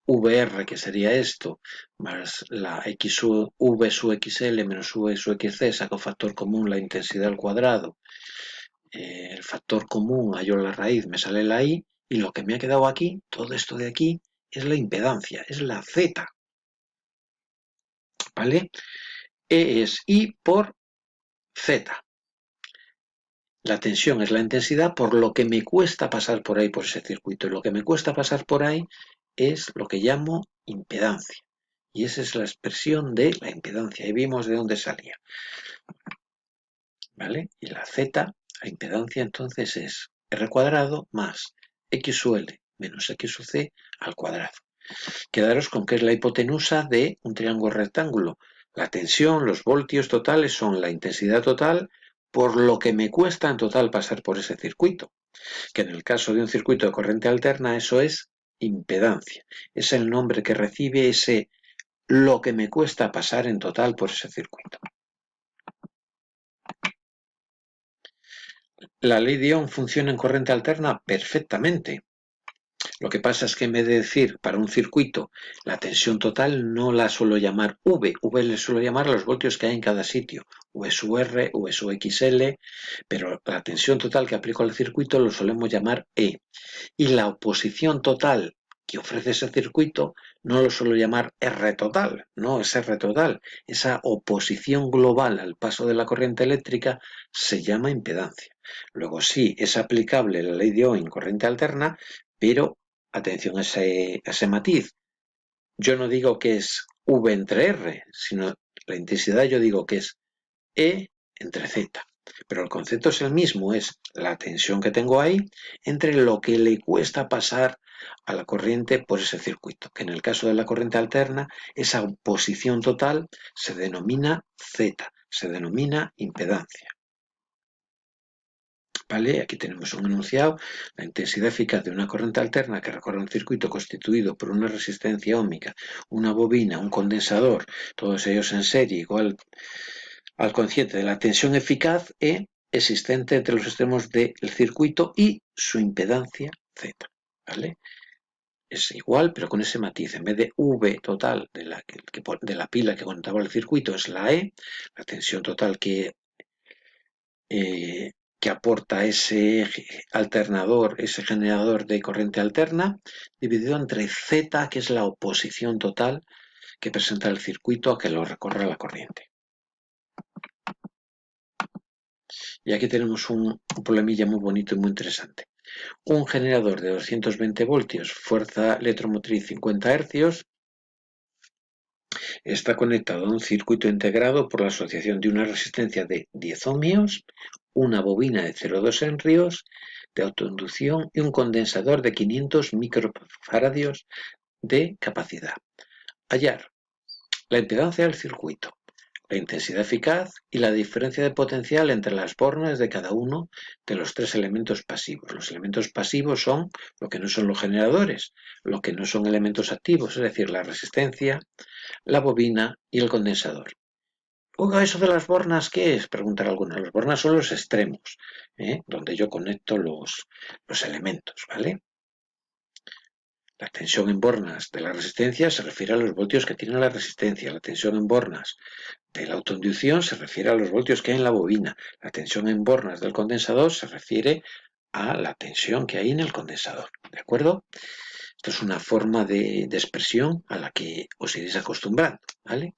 VR, que sería esto, más la X V sub XL menos V sub XC, saco factor común, la intensidad al cuadrado. El factor común, hallo la raíz, me sale la I, y lo que me ha quedado aquí, todo esto de aquí, es la impedancia, es la Z, ¿vale? E es I por Z. La tensión es la intensidad por lo que me cuesta pasar por ahí, por ese circuito. Y lo que me cuesta pasar por ahí es lo que llamo impedancia. Y esa es la expresión de la impedancia. Y vimos de dónde salía. ¿Vale? Y la Z, la impedancia entonces es R cuadrado más XUL menos XUC al cuadrado. Quedaros con que es la hipotenusa de un triángulo rectángulo. La tensión, los voltios totales son la intensidad total por lo que me cuesta en total pasar por ese circuito, que en el caso de un circuito de corriente alterna eso es impedancia. Es el nombre que recibe ese lo que me cuesta pasar en total por ese circuito. La ley de Ohm funciona en corriente alterna perfectamente. Lo que pasa es que en vez de decir para un circuito la tensión total, no la suelo llamar V. V le suelo llamar los voltios que hay en cada sitio. V sub R, V sub XL, pero la tensión total que aplico al circuito lo solemos llamar E. Y la oposición total que ofrece ese circuito no lo suelo llamar R total, no es R total. Esa oposición global al paso de la corriente eléctrica se llama impedancia. Luego sí, es aplicable la ley de Ohm en corriente alterna, pero atención a ese matiz. Yo no digo que es V entre R, sino la intensidad yo digo que es E entre Z. Pero el concepto es el mismo, es la tensión que tengo ahí entre lo que le cuesta pasar a la corriente por ese circuito, que en el caso de la corriente alterna, esa oposición total se denomina Z, se denomina impedancia. ¿Vale? Aquí tenemos un enunciado. La intensidad eficaz de una corriente alterna que recorre un circuito constituido por una resistencia óhmica, una bobina, un condensador, todos ellos en serie, igual al cociente de la tensión eficaz E existente entre los extremos del circuito y su impedancia Z. ¿Vale? Es igual, pero con ese matiz. En vez de V total de la pila que conectaba el circuito es la E, la tensión total que aporta ese alternador, ese generador de corriente alterna, dividido entre Z, que es la oposición total que presenta el circuito a que lo recorra la corriente. Y aquí tenemos un problemilla muy bonito y muy interesante. Un generador de 220 voltios, fuerza electromotriz 50 Hz, está conectado a un circuito integrado por la asociación de una resistencia de 10 ohmios, una bobina de 0,2 henrios de autoinducción y un condensador de 500 microfaradios de capacidad. Hallar la impedancia del circuito, la intensidad eficaz y la diferencia de potencial entre las bornes de cada uno de los tres elementos pasivos. Los elementos pasivos son lo que no son los generadores, lo que no son elementos activos, es decir, la resistencia, la bobina y el condensador. Oiga, ¿eso de las bornas qué es? Preguntará alguna. Las bornas son los extremos, donde yo conecto los elementos, ¿vale? La tensión en bornas de la resistencia se refiere a los voltios que tiene la resistencia. La tensión en bornas de la autoinducción se refiere a los voltios que hay en la bobina. La tensión en bornas del condensador se refiere a la tensión que hay en el condensador. ¿De acuerdo? Esto es una forma de expresión a la que os iréis acostumbrando, ¿vale?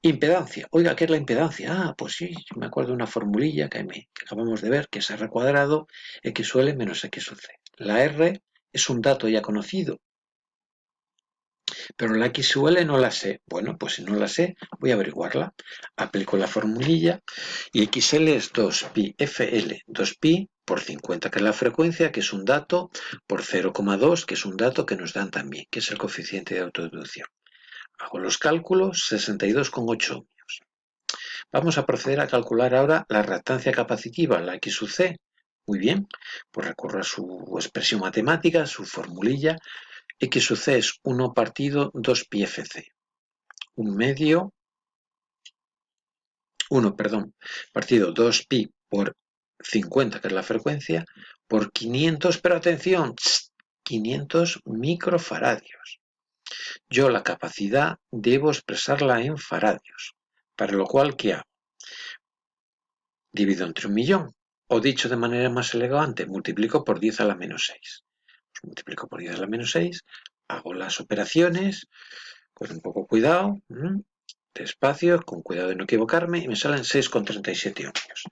Impedancia. Oiga, ¿qué es la impedancia? Ah, pues sí, yo me acuerdo de una formulilla que acabamos de ver, que es R cuadrado, X sub L menos X sub C. La R es un dato ya conocido, pero la X sub L no la sé. Bueno, pues si no la sé, voy a averiguarla. Aplico la formulilla y XL es 2pi FL, 2pi por 50, que es la frecuencia, que es un dato, por 0,2, que es un dato que nos dan también, que es el coeficiente de autoinducción. Hago los cálculos, 62,8 ohmios. Vamos a proceder a calcular ahora la reactancia capacitiva, la X sub C. Muy bien, pues recurro a su expresión matemática, su formulilla. X sub C es 1 partido 2 pi FC. 1 partido 2 pi por 50, que es la frecuencia, por 500, pero atención, 500 microfaradios. Yo la capacidad debo expresarla en faradios, para lo cual, ¿qué hago? Divido entre 1.000.000, o dicho de manera más elegante, multiplico por 10 a la menos 6. Pues multiplico por 10 a la menos 6, hago las operaciones con un poco cuidado, despacio, con cuidado de no equivocarme, y me salen 6,37 ohmios.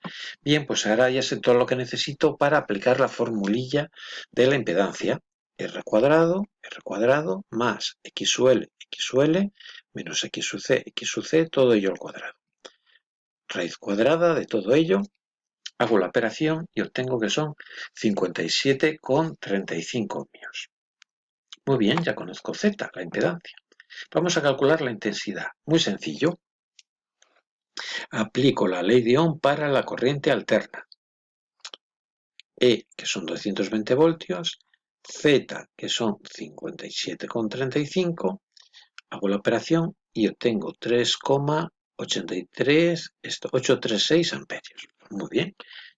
Bien, pues ahora ya sé todo lo que necesito para aplicar la formulilla de la impedancia. R cuadrado más X sub L menos X sub C, todo ello al cuadrado. Raíz cuadrada de todo ello, hago la operación y obtengo que son 57,35 ohmios. Muy bien, ya conozco Z, la impedancia. Vamos a calcular la intensidad. Muy sencillo. Aplico la ley de Ohm para la corriente alterna. E, que son 220 voltios, Z, que son 57,35, hago la operación y obtengo 3,83, 836 amperios. Muy bien,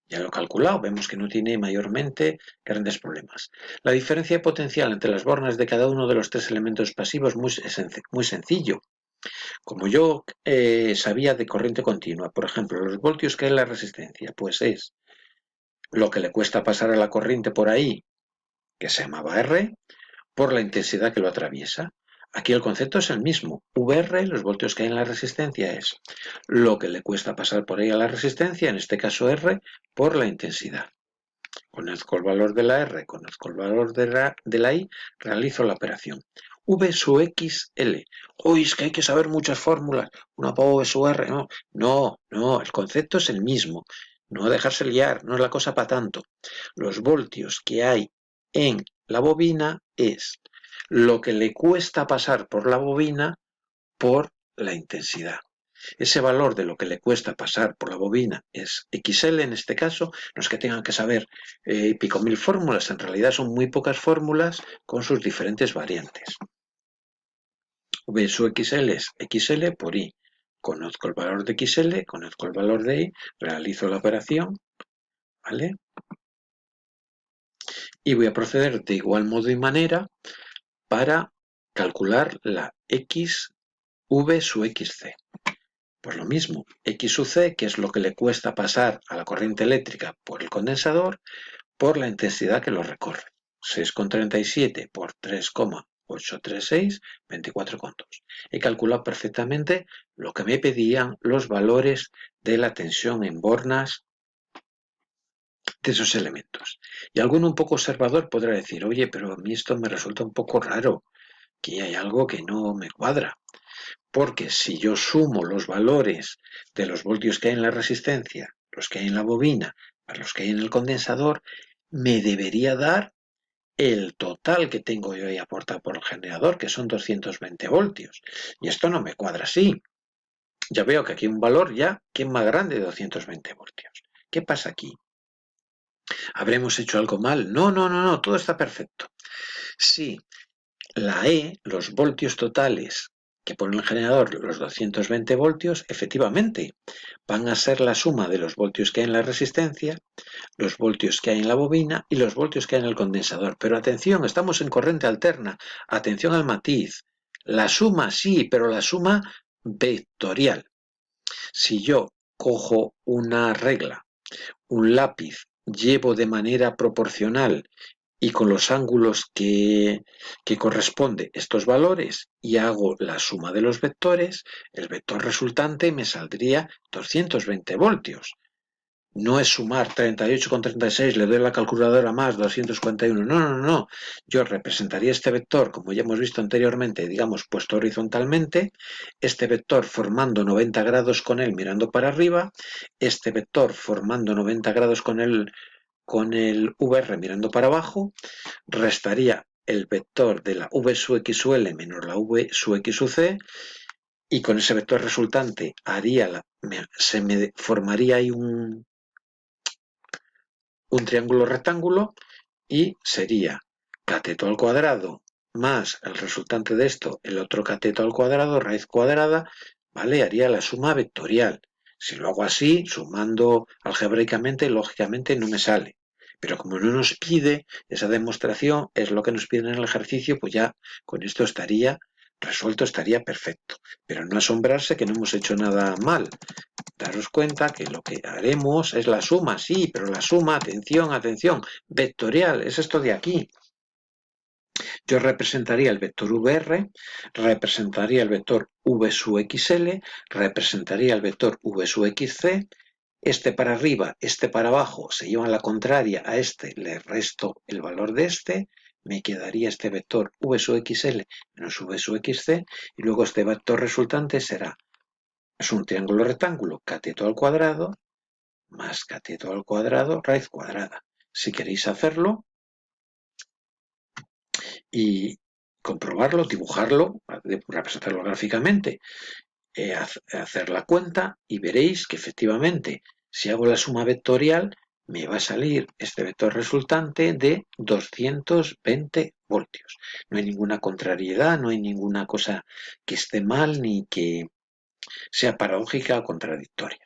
ya lo he calculado, vemos que no tiene mayormente grandes problemas. La diferencia de potencial entre las bornas de cada uno de los tres elementos pasivos es muy sencillo. Como yo sabía de corriente continua, por ejemplo, los voltios que hay en la resistencia, pues es lo que le cuesta pasar a la corriente por ahí, que se llamaba R, por la intensidad que lo atraviesa. Aquí el concepto es el mismo. VR, los voltios que hay en la resistencia, es lo que le cuesta pasar por ahí a la resistencia, en este caso R, por la intensidad. Conozco el valor de la R, conozco el valor de la I, realizo la operación. V sub XL. Uy, es que hay que saber muchas fórmulas. Una para V sub R. No, el concepto es el mismo. No dejarse liar, no es la cosa para tanto. Los voltios que hay en la bobina es lo que le cuesta pasar por la bobina por la intensidad. Ese valor de lo que le cuesta pasar por la bobina es XL en este caso. No es que tengan que saber pico mil fórmulas, en realidad son muy pocas fórmulas con sus diferentes variantes. V sub XL es XL por I. Conozco el valor de XL, conozco el valor de I, realizo la operación, ¿vale? Y voy a proceder de igual modo y manera para calcular la XV sub XC. Pues lo mismo, X sub C, que es lo que le cuesta pasar a la corriente eléctrica por el condensador, por la intensidad que lo recorre. 6,37 por 3,836, 24,2. He calculado perfectamente lo que me pedían los valores de la tensión en bornas de esos elementos. Y alguno un poco observador podrá decir, oye, pero a mí esto me resulta un poco raro, que hay algo que no me cuadra. Porque si yo sumo los valores de los voltios que hay en la resistencia, los que hay en la bobina, más los que hay en el condensador, me debería dar el total que tengo yo ahí aportado por el generador, que son 220 voltios. Y esto no me cuadra así. Ya veo que aquí hay un valor ya que es más grande de 220 voltios. ¿Qué pasa aquí? ¿Habremos hecho algo mal? No, todo está perfecto. Sí, la E, los voltios totales que pone el generador, los 220 voltios, efectivamente, van a ser la suma de los voltios que hay en la resistencia, los voltios que hay en la bobina y los voltios que hay en el condensador. Pero atención, estamos en corriente alterna. Atención al matiz. La suma sí, pero la suma vectorial. Si yo cojo una regla, un lápiz, llevo de manera proporcional y con los ángulos que corresponde estos valores y hago la suma de los vectores, el vector resultante me saldría 220 voltios. No es sumar 38,36, le doy la calculadora más 241. No. Yo representaría este vector, como ya hemos visto anteriormente, digamos, puesto horizontalmente, este vector formando 90 grados con él mirando para arriba, este vector formando 90 grados con el VR mirando para abajo, restaría el vector de la V sub X sub L menos la V sub X sub C, y con ese vector resultante se me formaría ahí un triángulo rectángulo y sería cateto al cuadrado más el resultante de esto, el otro cateto al cuadrado, raíz cuadrada, ¿vale? Haría la suma vectorial. Si lo hago así, sumando algebraicamente, lógicamente no me sale. Pero como no nos pide esa demostración, es lo que nos pide en el ejercicio, pues ya con esto estaría resuelto, estaría perfecto. Pero no asombrarse que no hemos hecho nada mal. Daros cuenta que lo que haremos es la suma, sí, pero la suma, atención, vectorial, es esto de aquí. Yo representaría el vector VR, representaría el vector V sub XL, representaría el vector V sub XC, este para arriba, este para abajo, se llevan la contraria a este, le resto el valor de este, me quedaría este vector V sub XL menos V sub XC, y luego este vector resultante será, es un triángulo rectángulo, cateto al cuadrado, más cateto al cuadrado, raíz cuadrada. Si queréis hacerlo y comprobarlo, dibujarlo, representarlo gráficamente, hacer la cuenta y veréis que efectivamente, si hago la suma vectorial, me va a salir este vector resultante de 220 voltios. No hay ninguna contrariedad, no hay ninguna cosa que esté mal ni que sea paradójica o contradictoria.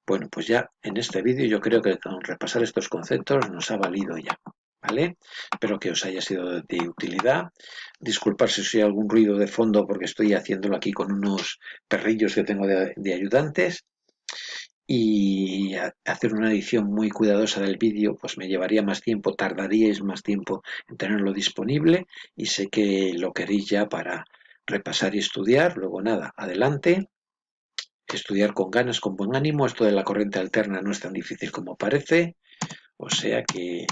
Bueno, pues ya en este vídeo yo creo que con repasar estos conceptos nos ha valido ya, ¿vale? Espero que os haya sido de utilidad. Disculpar si hay algún ruido de fondo porque estoy haciéndolo aquí con unos perrillos que tengo de ayudantes. Y hacer una edición muy cuidadosa del vídeo pues me llevaría más tiempo, tardaríais más tiempo en tenerlo disponible y sé que lo queréis ya para repasar y estudiar. Luego nada, adelante. Estudiar con ganas, con buen ánimo. Esto de la corriente alterna no es tan difícil como parece. O sea que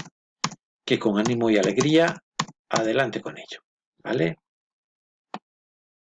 con ánimo y alegría, adelante con ello. ¿Vale?